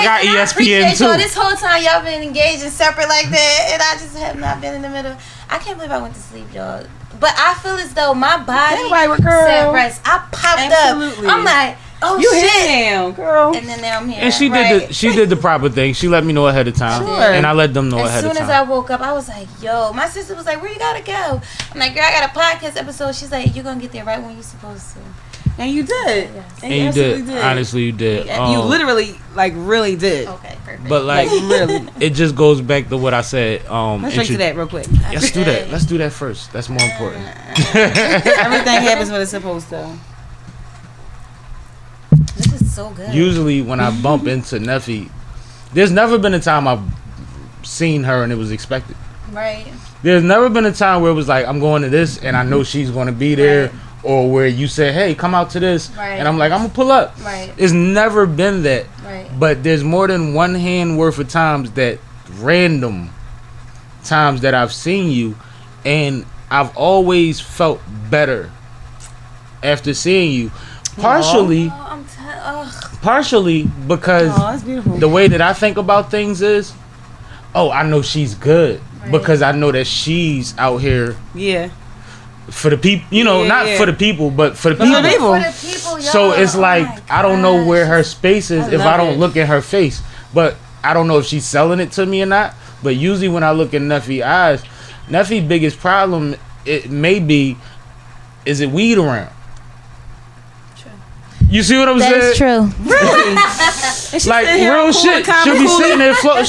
got Wait, and ESPN appreciate y'all. too. This whole time y'all been engaged and separate like that, and I just have not been in the middle. I can't believe I went to sleep, y'all. But I feel as though my body That right, girl. said rest. I popped Absolutely. up. I'm like, oh You shit. here now, girl. And then now I'm here. And she right? did the proper thing. She let me know ahead of time, Sure. and I let them know As ahead of soon time. as I woke up, I was like, yo, my sister was like, where you gotta go? I'm like, girl, I got a podcast episode. She's like, you're gonna get there right when you're supposed to. And you did. Yes. And and you absolutely did. Honestly, you did. You literally, like, really did. Okay, perfect. But like, really. it just goes back to what I said. Let's drink to that real quick. Let's do that. Let's do that first. That's more important. Everything happens when it's supposed to. This is so good. Usually, when I bump into Neffy, there's never been a time I've seen her and it was expected. Right. There's never been a time where it was like, I'm going to this and I know she's going to be there, Right. or where you said, hey, come out to this, Right. and I'm like, I'm gonna pull up. Right. It's never been that. Right. But there's more than one hand worth of times that random times that I've seen you, and I've always felt better after seeing you. Partially, Oh, partially because Oh, that's beautiful. the way that I think about things is, oh, I know she's good. because I know that she's out here Yeah. for the people, you know, not for the people, but for the people. For the people. For the people, yo. So it's Oh like my I don't know where her gosh. space is if love I don't it. look at her face. But I don't know if she's selling it to me or not. But usually when I look in Neffy's eyes, Neffy's biggest problem it may be is it weed around. You see what I'm That saying? is true. Like sitting here real cool shit. and calm She'll and be cool. sitting there floating.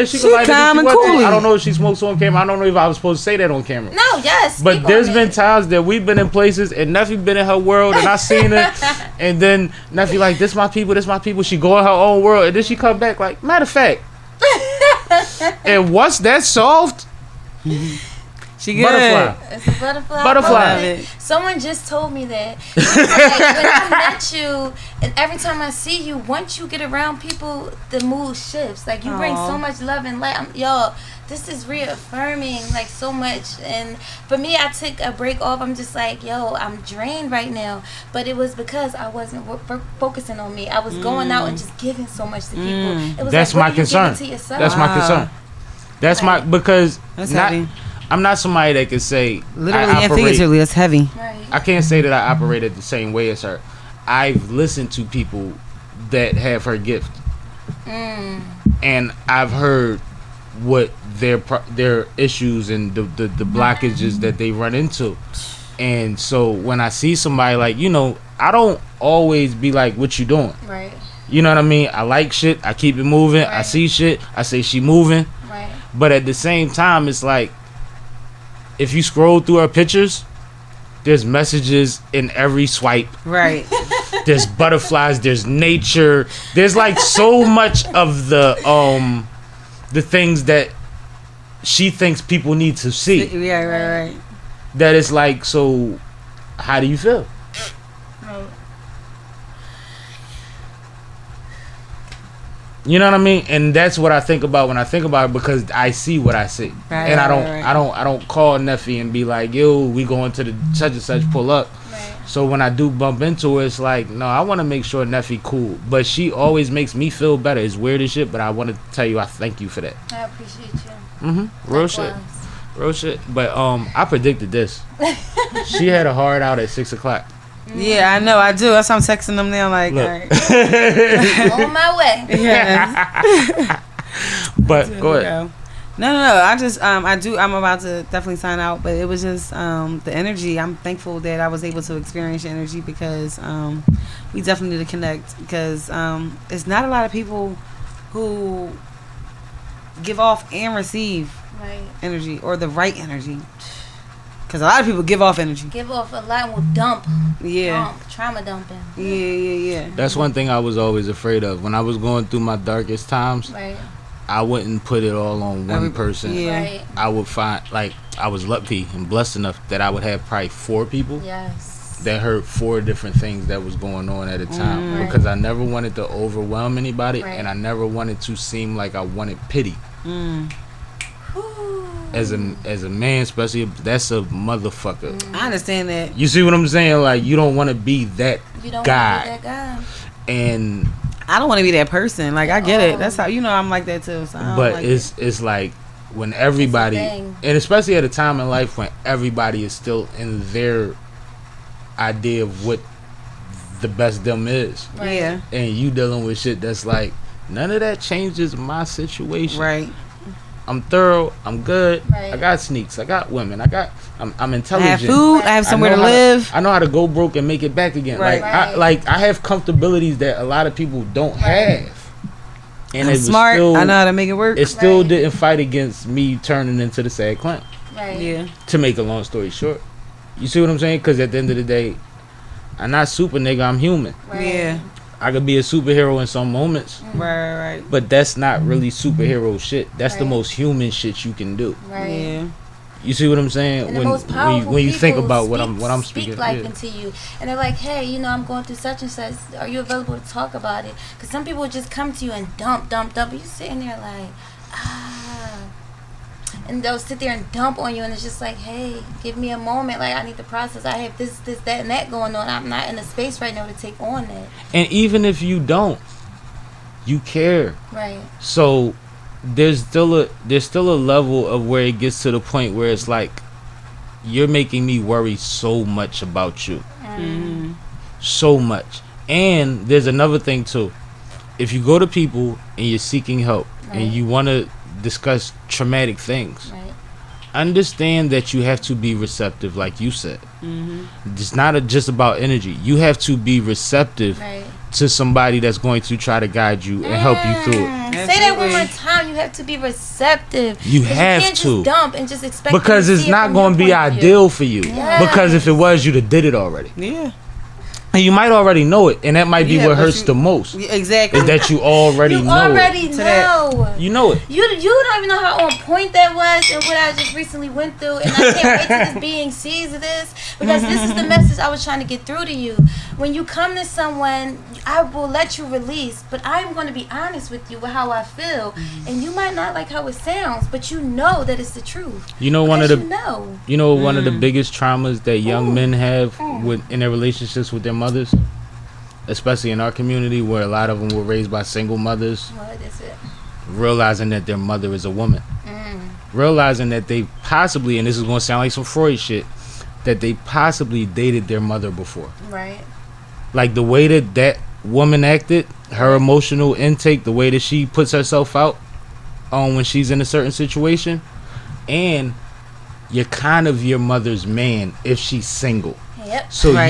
She She like calm and cool. I don't know if she smokes on camera. I don't know if I was supposed to say that on camera. No, yes. But speak there's on been it. times that we've been in places and Neffy been in her world and I seen her and then Neffy like, this my people. She go in her own world and then she come back like, matter of fact. And once that's solved, She good. butterfly. It's a butterfly. Butterfly. I love it. Someone just told me that. Like, when I met you, and every time I see you, once you get around people, the mood shifts. Like, you bring so much love and light. Y'all, this is reaffirming, like, so much. And for me, I took a break off. I'm just like, yo, I'm drained right now. But it was because I wasn't focusing on me. I was going out and just giving so much to people. It was That's like, my what are you concern. giving to yourself? That's my concern. That's my because That's not, heavy. I'm not somebody that can say Literally I and operate. figuratively, that's heavy. Right. I can't say that I operated the same way as her. I've listened to people that have her gift, and I've heard what their issues and the blockages that they run into. And so when I see somebody like, you know, I don't always be like, what you doing? Right. You know what I mean? I like shit. I keep it moving. I Right. see shit. I say she moving. Right. But at the same time, it's like, if you scroll through her pictures, there's messages in every swipe. Right. There's butterflies. There's nature. There's like so much of the things that she thinks people need to see. Yeah, right. That it's like, so how do you feel? You know what I mean? And that's what I think about when I think about it, because I see what I see. Right, And right. I don't call Neffy and be like, yo, we going to the such and such pull up. Right. So when I do bump into her, it's like, no, I want to make sure Neffy cool. But she always makes me feel better. It's weird as shit, but I want to tell you I thank you for that. I appreciate you. Real shit. Real shit. But I predicted this. She had a hard out at 6 o'clock. Yeah, I know. I do. That's why I'm texting them now. Like, Look. all right. On my way. Yeah. But go ahead. Go. No. I just, I do. I'm about to definitely sign out, but it was just the energy. I'm thankful that I was able to experience your energy because we definitely need to connect because it's not a lot of people who give off and receive Right. energy or the right energy. Because a lot of people give off energy. Give off a lot and will dump. Yeah. Dump. Trauma dumping. Yeah. That's one thing I was always afraid of. When I was going through my darkest times, Right. I wouldn't put it all on one person. Yeah. Right. I would find, like, I was lucky and blessed enough that I would have probably 4 people Yes. that heard 4 different things that was going on at a time. Right. Because I never wanted to overwhelm anybody, Right. and I never wanted to seem like I wanted pity. As a man, especially, that's a motherfucker. I understand that. You see what I'm saying? Like, you don't want to be that You don't guy. want to be that guy. And I don't want to be that person. Like, I get it. That's how, I'm like that too. So I don't but like it's like when everybody, thing. and especially at a time in life when everybody is still in their idea of what the best them is, it. Yeah. and you dealing with shit that's like, none of that changes my situation. Right. I'm thorough. I'm good. Right. I got sneaks. I got women. I'm I intelligent. have food. I have somewhere I to know how live. I know how to go broke and make it back again. Right. Like I have comfortabilities that a lot of people don't have. And I'm it was smart. Still, I know how to make it work. it still Right. didn't fight against me turning into the sad Clint. Right. Yeah. To make a long story short, you see what I'm saying? Because at the end of the day, I'm not super nigga. I'm human. Right. Yeah. I could be a superhero in some moments, Right. but that's not really superhero shit. That's the Right. most human shit you can do. Right. Yeah. You see what I'm saying? And the most when powerful you think people about what I'm speaking. speak life Yeah. into you, and they're like, "Hey, I'm going through such and such. Are you available to talk about it?" Because some people just come to you and dump. You sitting there like, and they'll sit there and dump on you, and it's just like, "Hey, give me a moment. Like, I need to process. I have this, that, and that going on. I'm not in a space right now to take on that." And even if you don't, you care. Right. So there's still a level of where it gets to the point where it's like you're making me worry so much about you. So much. And there's another thing too. If you go to people and you're seeking help and you want to discuss traumatic things, understand that you have to be receptive, like you said. It's not just about energy. You have to be receptive to somebody that's going to try to guide you and help you through it. Say that one more time. You have to be receptive. You have can't to. just dump and just expect Because to it's see it not from going to your be point of view. ideal for you. Yes. Because if it was, you'd have did it already. Yeah. And you might already know it, and that might be Yeah, what but hurts the most. Exactly. Is that you already You know already it. know. You know it. You don't even know how on point that was and what I just recently went through, and I can't wait till this being sees this, because this is the message I was trying to get through to you. When you come to someone, I will let you release, but I'm going to be honest with you with how I feel, and you might not like how it sounds, but you know that it's the truth. You know one of the one of the Mm. biggest traumas that young men have in their relationships with their mothers, especially in our community where a lot of them were raised by single mothers. What is it? Realizing that their mother is a woman. Realizing that they possibly, and this is going to sound like some Freud shit, that they possibly dated their mother before. Right. Like the way that woman acted, her emotional intake, the way that she puts herself out when she's in a certain situation, and you're kind of your mother's man if she's single. Yep. So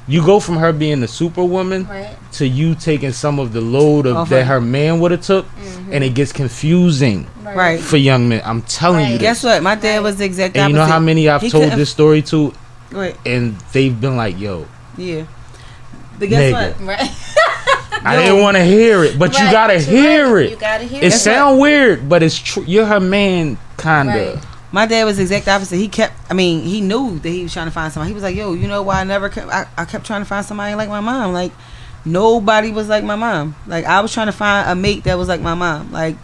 you go from her being the superwoman to you taking some of the load of that her man would have took, and it gets confusing for young men. I'm telling you this. Guess what? My dad was the exact opposite. And you know how many I've told this story to, Right. and they've been like, yo, yeah. But guess nigga. what? Right. I didn't want to hear it, but you gotta hear it. You gotta hear it. it. Sound weird, but it's true. You're her man, kinda. Right. My dad was the exact opposite. He knew that he was trying to find somebody. He was like, yo, you know why I kept trying to find somebody like my mom. Like, nobody was like my mom. Like, I was trying to find a mate that was like my mom. Like,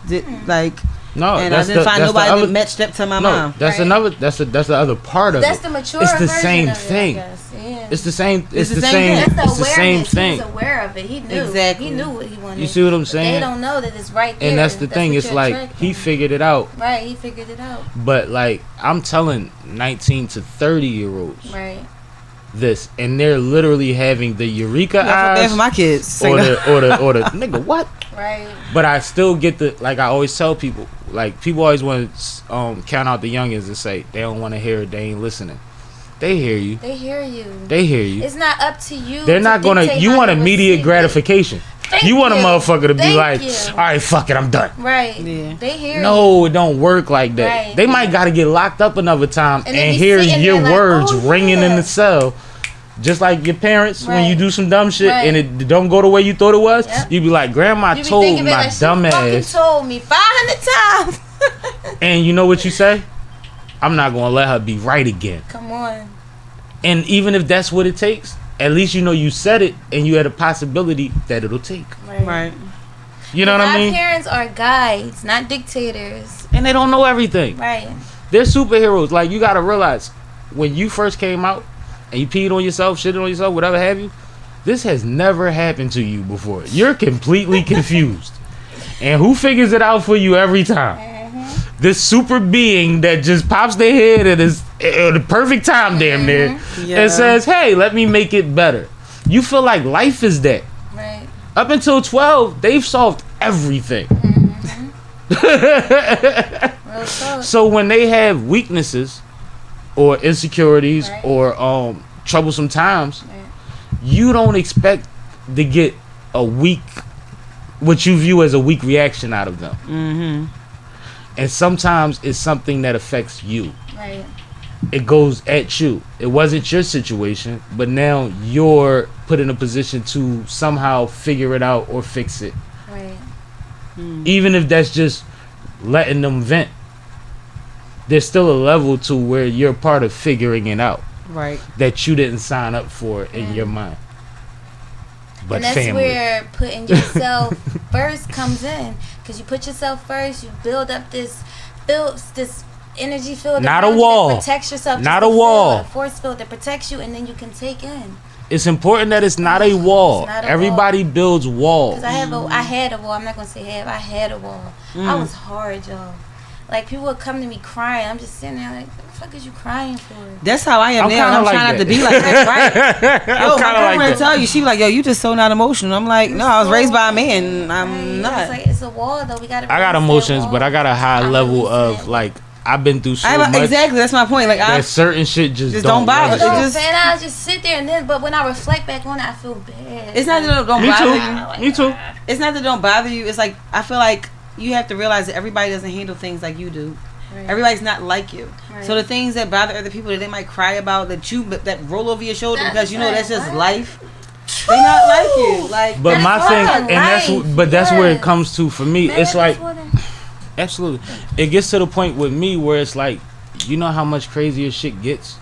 No, and I didn't find nobody that matched up to my mom. That's another. That's the other part of it. That's the mature. It's the version same of thing. It, I guess. Yeah. It's the same. It's the same same. thing. That's the It's the same awareness. thing. He was aware of it. He knew. Exactly. He knew what he wanted. You see what I'm But saying? they don't know that it's right there. And that's the thing. what It's you're like attracting. he figured it out. Right. He figured it out. But like I'm telling 19 to 30-year-olds Right. this, and they're literally having the eureka I feel bad eyes for my kids. or the nigga what? Right. But I still get I always tell people, like, people always want to count out the youngins and say they don't want to hear it, they ain't listening. They hear you. They hear you. They hear you. It's not up to you. They're not gonna. dictate You how want you immediate receive it. gratification. Thank You want a you. motherfucker to be Thank like, you. all right, fuck it, I'm done. Right. Yeah. They hear No, it don't work like that. Right. They might gotta get locked up another time And and they be hear sitting your there like, words oh, ringing in yeah. the cell. Just like your parents, when you Right. do some dumb shit Right. and it don't go the way you thought it was, Yep. you be like, Grandma You be told thinking my like, dumb she fucking ass. told me 500 times. And you know what you say? I'm not gonna let her be right again. Come on. And even if that's what it takes, at least you know you said it and you had a possibility that it'll take. Right. You know what I mean? Our parents are guides, not dictators. And they don't know everything. Right. They're superheroes. Like, you gotta realize, when you first came out and you peed on yourself, shitted on yourself, whatever have you, this has never happened to you before. You're completely confused. And who figures it out for you every time? This super being that just pops their head at the perfect time, damn near, Yeah. and says, hey, let me make it better. You feel like life is that. Right. Up until 12, they've solved everything. Real talk. So when they have weaknesses or insecurities Right. or troublesome times, you don't expect to get what you view as a weak reaction out of them. Mm-hmm. And sometimes it's something that affects you. Right. It goes at you. It wasn't your situation, but now you're put in a position to somehow figure it out or fix it. Right. Even if that's just letting them vent. There's still a level to where you're part of figuring it out Right. that you didn't sign up for in your mind. But And that's family. where putting yourself first comes in, because you put yourself first, you build up this energy field, Not around a you wall. that protects yourself. Not just a wall. A force field that protects you, and then you can take in. It's important that it's not a wall. It's not a Everybody builds walls. Cause I had a wall. I'm not gonna say have. I had a wall. I was hard, y'all. Like people would come to me crying. I'm just sitting there like, what the fuck is you crying for? That's how I am I'm now. And I'm kinda trying like not to that. be like that, right? Yo, my kinda like girlfriend that. tell you, she be like, yo, you just so not emotional. I'm like, no, I was raised by a man. I'm Right. not. It's like it's a wall though. We gotta. I got release that emotions, wall. but I got a high I'm level releasing of it. like I've been through so I much exactly. That's my point. Like, that certain shit just don't bother. register. It No, just- and I just sit there and then, but when I reflect back on it, I feel bad. it's not that it don't Me bother you. too. Me too. It's not that it don't bother you. It's like I feel like you have to realize that everybody doesn't handle things like you do. Right. Everybody's not like you. Right. So the things that bother other people that they might cry about that roll over your shoulder because you know that's just life. They not like you. Like, But That's my fucking thing, and life. that's where it Yes. comes to for me. Man, It's like that's what absolutely, it gets to the point with me where it's like, you know how much crazier shit gets.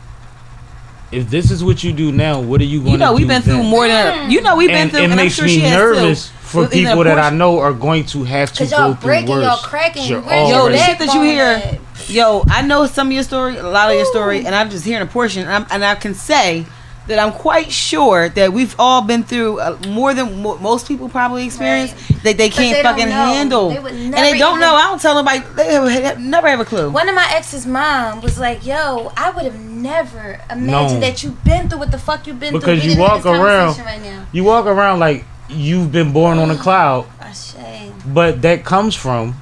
If this is what you do now, what are you going to do? you know, we've been through then? more than we've been And through. it And I'm makes sure me she has nervous too. for With even people a that I portion- know are going to have to Cause y'all go through breaking, worse. y'all cracking. You're Where's Yo, your the already- shit that you backbone hear, at? yo, I know some of your story, a lot of your story, and I'm just hearing a portion, and I can say that I'm quite sure that we've all been through more than most people probably experience that they can't they don't fucking know. handle, They would and never they don't even- know. I don't tell nobody. They never have a clue. One of my ex's mom was like, "Yo, I would have never imagined No. that you've been through what the fuck you've been through." Because We you didn't have walk this around, conversation right now. you walk around like you've been born on a cloud, Shame. but that comes from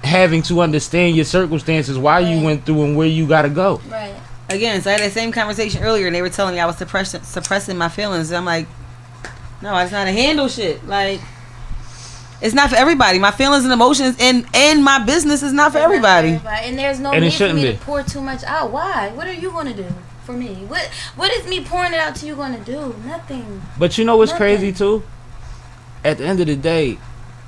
having to understand your circumstances, why you Right. went through and where you got to go. Right. Again, so I had that same conversation earlier, and they were telling me I was suppressing my feelings. And I'm like, no, I just know how to handle shit. Like, it's not for everybody. My feelings and emotions and my business is not for It's not everybody. And there's no And it need for shouldn't me be. to pour too much out. Why? What are you gonna do for me? What is me pouring it out to you gonna do? Nothing. But you know what's Nothing. crazy too? At the end of the day,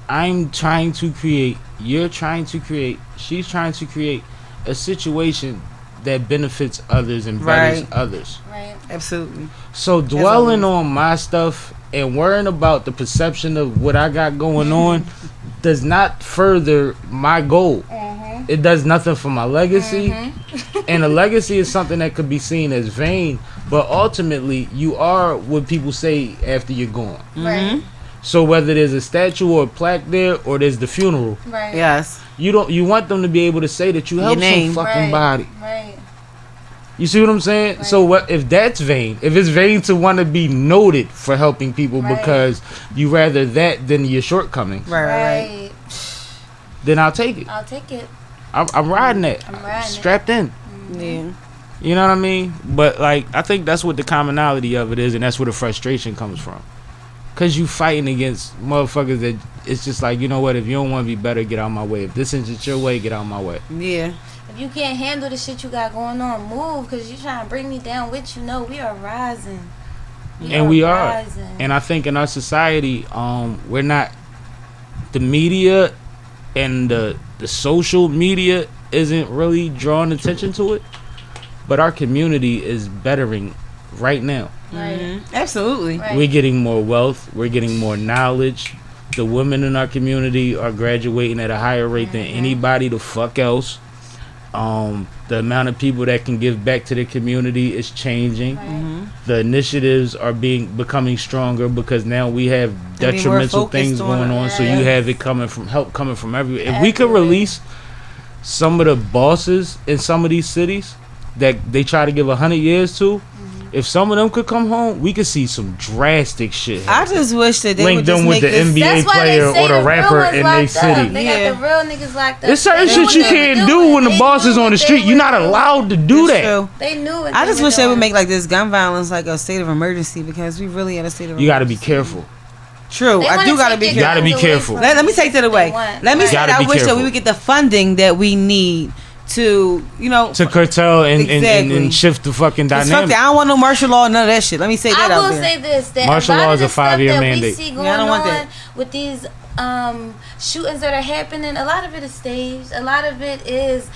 I'm trying to create, you're trying to create, she's trying to create a situation that benefits others and betters Right. others. Right. Absolutely. So dwelling on my stuff and worrying about the perception of what I got going on does not further my goal. It does nothing for my legacy. And a legacy is something that could be seen as vain, but ultimately you are what people say after you're gone. Right. So whether there's a statue or a plaque there or there's the funeral, Right. Yes. you want them to be able to say that you helped some name. fucking Right. body. Right. You see what I'm saying? Right. So what if that's vain? If it's vain to want to be noted for helping people Right. because you rather that than your shortcomings, Right. Right. then I'll take it. I'll take it. I'm riding that. I'm riding it. Strapped in. Yeah. You know what I mean? But like I think that's what the commonality of it is, and that's where the frustration comes from. Cause you fighting against motherfuckers that it's just like, you know what? If you don't want to be better, get out my way. If this isn't your way, get out my way. Yeah. If you can't handle the shit you got going on, move. Cause you trying to bring me down with you. No, we are rising. And we are. rising. And I think in our society, we're not. The media and the social media isn't really drawing attention to it, but our community is bettering right now. Right. Absolutely. Right. We're getting more wealth. We're getting more knowledge. The women in our community are graduating at a higher rate than anybody the fuck else. The amount of people that can give back to the community is changing. Right. The initiatives are becoming stronger because now we have They're being more detrimental focused things on going it. on. So Yeah. you have it coming from everywhere. If we could Everywhere. release some of the bosses in some of these cities that they try to give 100 years to, if some of them could come home, we could see some drastic shit I happen. just wish that they Link would them just with make the this. NBA That's why they player say or the real rapper ones in locked their up. city. They Yeah. got the real niggas locked up. There's certain They shit knew you what they can't were do doing. when the They boss knew is on what the they street. were You're not doing. allowed to do That's that. true. They knew it. I just wish they would make like this gun violence like a state of emergency because we really in a state of You got to be emergency. careful. True. They I wanna do got to take be your You gotta careful. be guns away careful. from Let me you. take that They away. want. Let me Right. say Gotta that I be wish that we careful. would get the funding that we need to, To curtail and Exactly. shift the fucking 'cause fuck dynamic. that. I don't want no martial law, none of that shit. Let me say that I out will there. say this: that Martial a lot law of is a the stuff 5-year that mandate. we see Yeah, going I don't want on that. with these shootings that are happening, a lot of it is staged. A lot of it is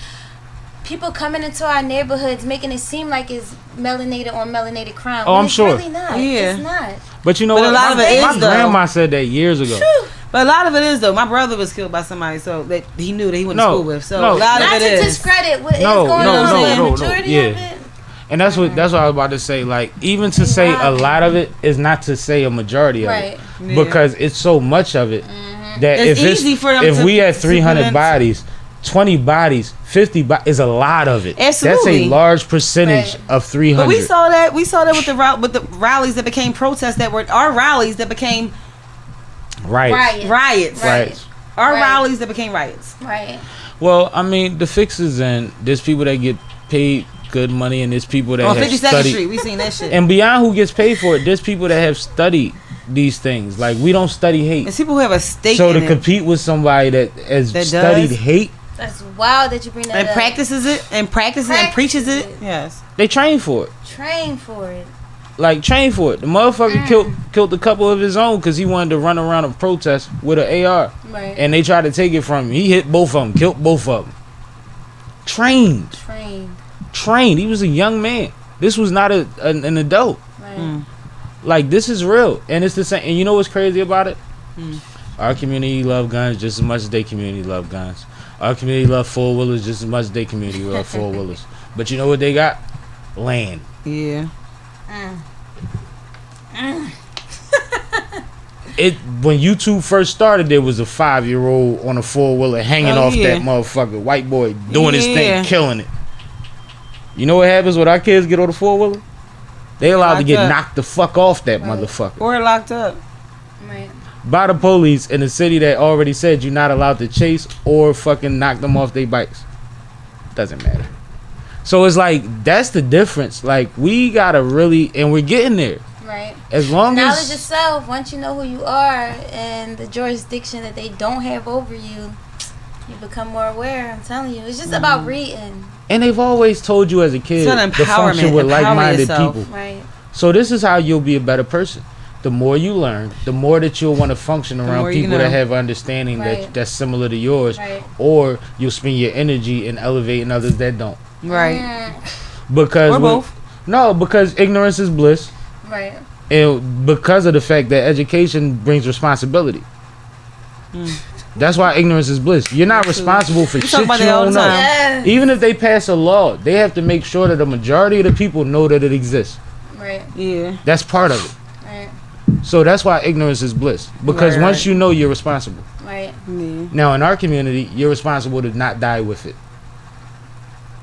people coming into our neighborhoods making it seem like it's melanated on melanated crime. Oh, when I'm it's sure. Really not. Yeah. It's not. But you know But what? a lot of it my is, though. grandma said that years ago. But a lot of it is though. My brother was killed by somebody, so that he knew that he went to school with. So no. a lot Not of it to is. discredit what is going on. The majority of it. And that's what I was about to say. Like, even to say a lot of it is not to say a majority of it, because it's so much of it that It's easy for them if to- we had to 300 put bodies, 20 bodies, 50 bodies is a lot of it. Absolutely. That's a large percentage of 300. But we saw that with the rallies that became protests that were our rallies that became riots. Our rallies that became riots. Right. Well, I mean, the fix is in. There's people that get paid good money, and there's people that On have 52nd studied. Street, we seen that shit. And beyond who gets paid for it, there's people that have studied these things. Like, we don't study hate. There's people who have a stake So in to it. compete with somebody that has That studied does. hate, That's wild that you bring that and up. practices it and preaches it. Yes. they train for it. Train for it. Like, train for it. The motherfucker killed a couple of his own because he wanted to run around and protest with an AR. Right. And they tried to take it from him. He hit both of them, killed both of them. Trained. He was a young man. This was not an adult. Right. Like, this is real. And it's the same. And you know what's crazy about it? Our community love guns just as much as their community love guns. Our community love four-wheelers just as much as their community love four-wheelers. But you know what they got? Land. Yeah. When YouTube first started, there was a 5-year-old on a four-wheeler hanging off that motherfucker. White boy doing his thing, killing it. You know what happens when our kids get on the four-wheeler? They allowed to get knocked the fuck off that motherfucker. Or locked up. Right. By the police in a city that already said you're not allowed to chase or fucking knock them off their bikes. Doesn't matter. So it's like, that's the difference. Like, we gotta really, and we're getting there. Right. As long Knowledge as yourself, once you know who you are and the jurisdiction that they don't have over you, you become more aware. I'm telling you. It's just about reading. And they've always told you as a kid It's to function with like-minded people. Right. So this is how you'll be a better person. The more you learn, the more that you'll want to function around people that have understanding that's similar to yours, or you'll spend your energy in elevating others that don't. Right. Because or both. No, because ignorance is bliss. Right. And because of the fact that education brings responsibility. That's why ignorance is bliss. You're not responsible for shit you don't know. Yes. Even if they pass a law, they have to make sure that the majority of the people know that it exists. Right. Yeah. That's part of it. Right. So that's why ignorance is bliss. Because once you know, you're responsible. Right. Yeah. Now, in our community, you're responsible to not die with it.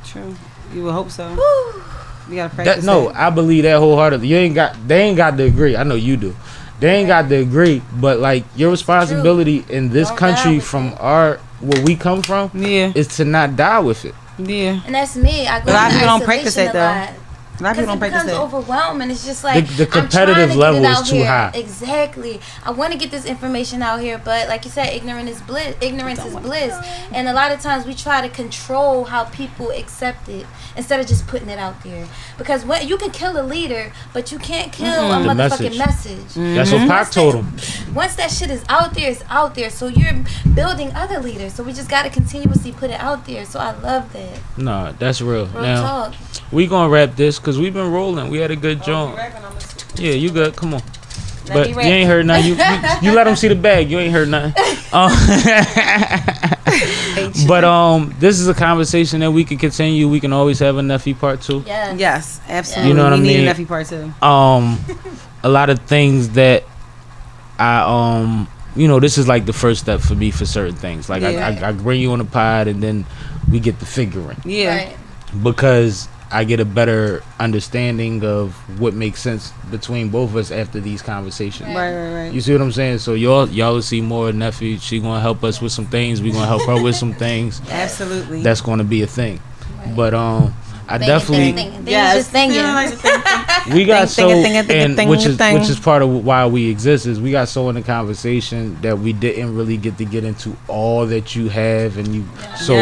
True. You would hope so. You gotta practice that. I believe that wholeheartedly. They ain't got to agree. I know you do. They ain't got to agree, but like, your responsibility in this country from where we come from is to not die with it. Yeah. And that's me. I go a lot of people don't practice practice that though. A lot of people don't practice that. It becomes overwhelming. It's just like The competitive level is too high. Exactly. I want to get this information out here, but like you said, ignorance is bliss. And a lot of times we try to control how people accept it instead of just putting it out there. Because when you can kill a leader, but you can't kill a motherfucking message. That's what Pac told him. Once that shit is out there, it's out there. So you're building other leaders. So we just got to continuously put it out there. So I love that. No, that's real. Now, talk. We gonna wrap this because we've been rolling. We had a good jump. Yeah, you good. Come on. But you ain't heard nothing. You let them see the bag. You ain't heard nothing. But this is a conversation that we can continue. We can always have a Neffy part 2. Yes, absolutely. You know what I mean? We need a Neffy part 2. A lot of things that I this is like the first step for me for certain things. Like I bring you on the pod and then we get the figuring. Yeah. Right. Because I get a better understanding of what makes sense between both of us after these conversations. Right. You see what I'm saying? So y'all will see more of Neffy. She gonna help us with some things. We gonna help her with some things. Absolutely. That's gonna be a thing. Right. But I definitely just thinking. we got which is part of why we exist is we got so in the conversation that we didn't really get to get into all that you have and you. So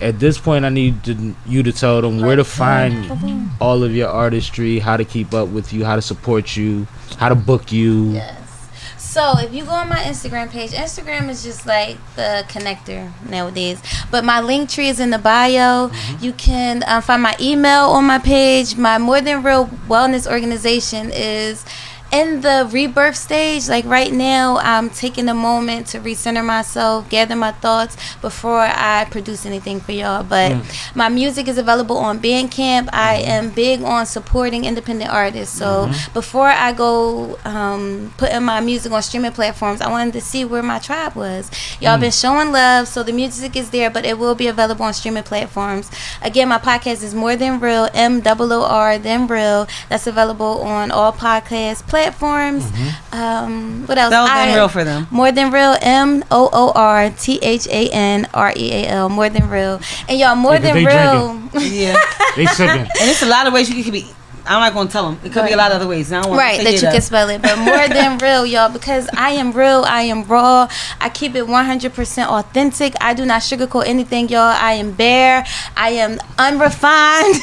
at this point, I need you to tell them where to find all of your artistry, how to keep up with you, how to support you, how to book you. Yes. So if you go on my Instagram page, Instagram is just like the connector nowadays. But my link tree is in the bio. You can find my email on my page. My More Than Real Wellness organization is in the rebirth stage. Like right now, I'm taking a moment to recenter myself, gather my thoughts before I produce anything for y'all. But my music is available on Bandcamp. I am big on supporting independent artists. So before I go putting my music on streaming platforms, I wanted to see where my tribe was. Y'all been showing love, so the music is there, but it will be available on streaming platforms. Again, my podcast is More Than Real, MOOR Than Real. That's available on all podcast platforms. What else? Spell Than Real for them. More Than Real, MOORTHANREAL. More Than Real. And y'all, More Than Real. Yeah. They sipping. And it's a lot of ways you could be. I'm not going to tell them. It could be a lot of other ways. I don't want to say that you it can spell it. But More Than Real, y'all, because I am real, I am raw, I keep it 100% authentic. I do not sugarcoat anything, y'all. I am bare, I am unrefined.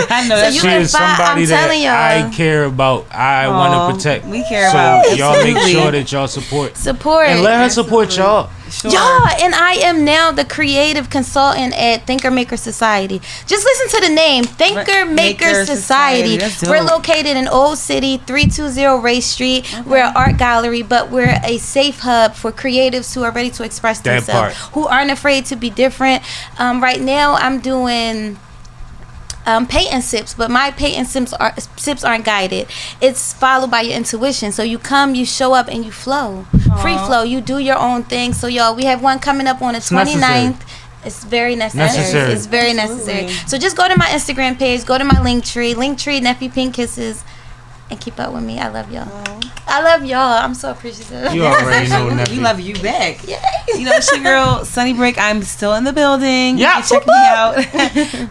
I know She is somebody that I care about. I want to protect. We care about. So y'all make sure that y'all support. And let her support y'all. Sure. Y'all, and I am now the creative consultant at Thinker Maker Society. Just listen to the name, Thinker Maker Society. We're located in Old City, 320 Ray Street. We're an art gallery, but we're a safe hub for creatives who are ready to express themselves, who aren't afraid to be different. Right now, I'm doing patent sips, but my patent sips aren't guided. It's followed by your intuition. So you come, you show up, and you flow. Free flow. You do your own thing. So y'all, we have one coming up on the 29th. It's very necessary. It's very necessary. So just go to my Instagram page, go to my Linktree, Neffy Pink Kisses, and keep up with me. I love y'all. I love y'all. I'm so appreciative. You already know, Neffy. We love you back. Yay. You know, it's your girl, Sunny Break. I'm still in the building. Yeah. You can check me out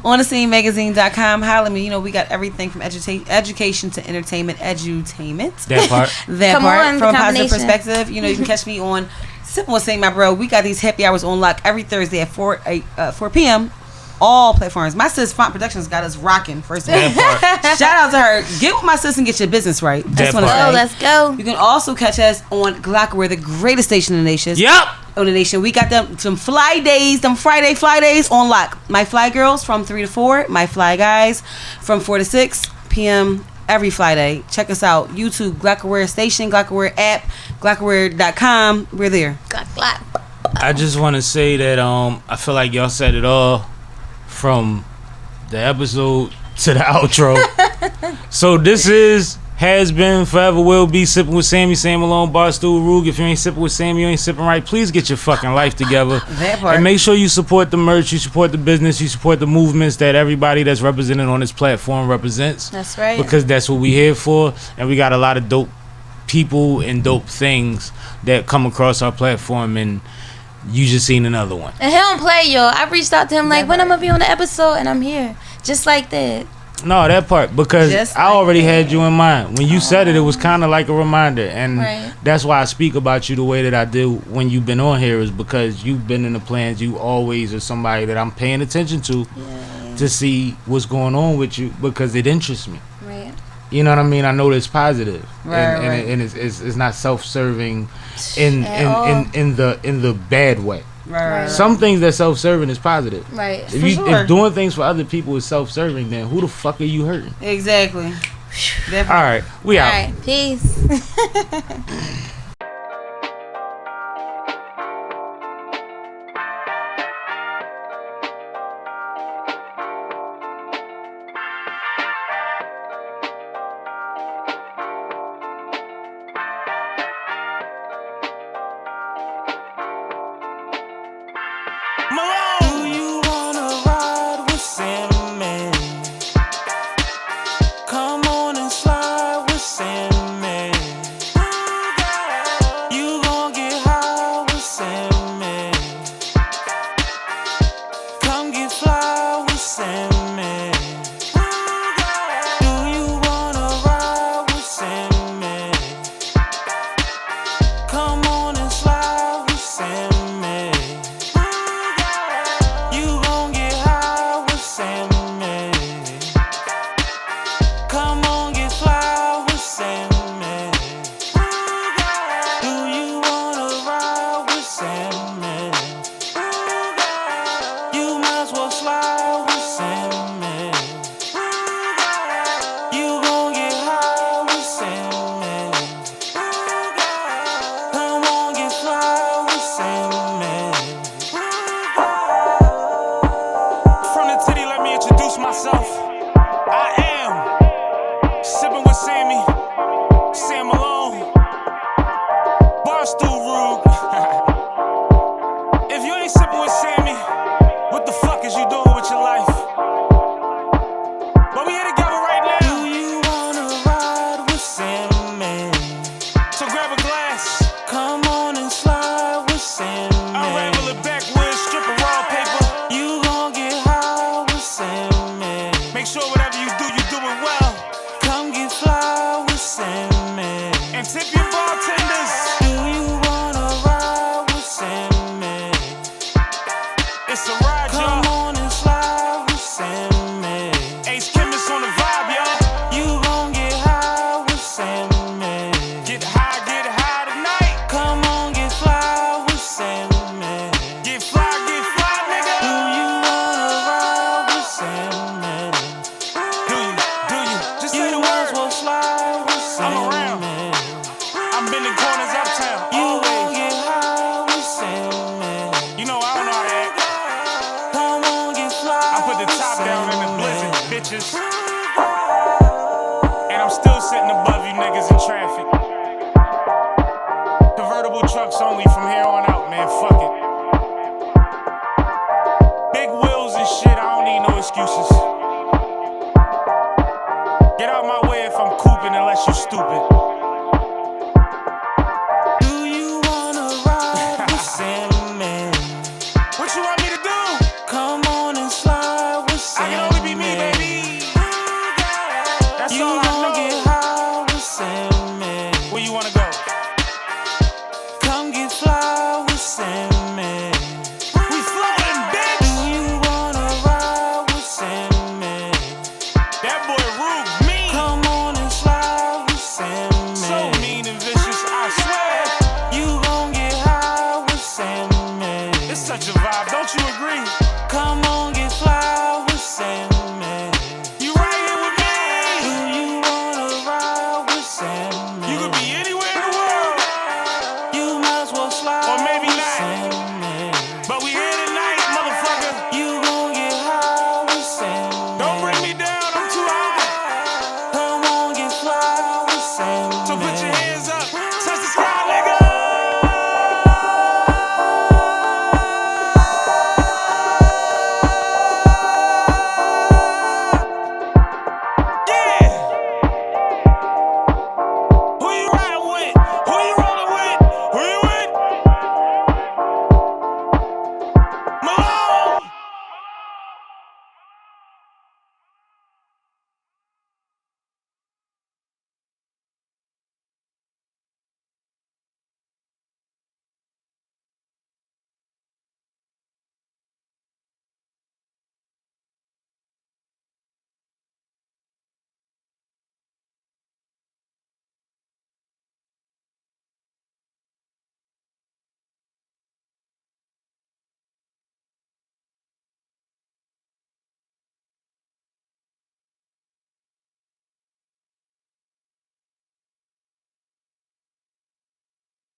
on thescenemagazine.com. Holla at me. You know, we got everything from education to entertainment, edutainment. That part. Come on, from a positive combination. perspective. You know, you can catch me on Sippin' with Sammie, my bro. We got these happy hours on lock every Thursday at 4 p.m. All platforms. My sis Font Productions got us rocking. First of all, shout out to her. Get with my sis and get your business right. That's what I say. Let's go. You can also catch us on Glocawear, the greatest station in the nation. Yep. On the nation, we got them some fly days, them Friday fly days on lock. My fly girls from 3 to 4. My fly guys from 4 to 6 p.m. every Friday. Check us out. YouTube, Glocawear Station, Glocawear app, glocawear.com. We're there. Glock. I just want to say that I feel like y'all said it all from the episode to the outro. So this has been, forever will be Sippin' with Sammie, Sam Malone, Barstool, Rug. If you ain't sipping with Sammie, you ain't sipping right. Please get your fucking life together. That part. And make sure you support the merch, you support the business, you support the movements that everybody that's represented on this platform represents. That's right. Because that's what we here for. And we got a lot of dope people and dope things that come across our platform, and you just seen another one. And he don't play, y'all. I reached out to him like, when I'm gonna be on the episode, and I'm here. Just like that. No, that part, because Just I like already that. had you in mind. When you said it, it was kind of like a reminder. And Right. that's why I speak about you the way that I do when you've been on here, is because you've been in the plans. You always are somebody that I'm paying attention to see what's going on with you, because it interests me. Right. You know what I mean? I know it's positive. Right. And it's not self-serving in all. the bad way. Right. Some things that self-serving is positive. Right. If doing things for other people is self-serving, then who the fuck are you hurting? Exactly. All right, we All out. right. Peace. Do you wanna ride with Sammie? Come on and slide with Sammie. Ooh, yeah. I'm around. I'm bending corners uptown. Always. You know I don't know how to act. I put the top down in the blizzard, bitches. And I'm still sitting above you niggas in traffic. Convertible trucks only from here on out, man. Fuck it. Big wheels and shit, I don't need no excuses. Get out my way if I'm cooping unless you stupid.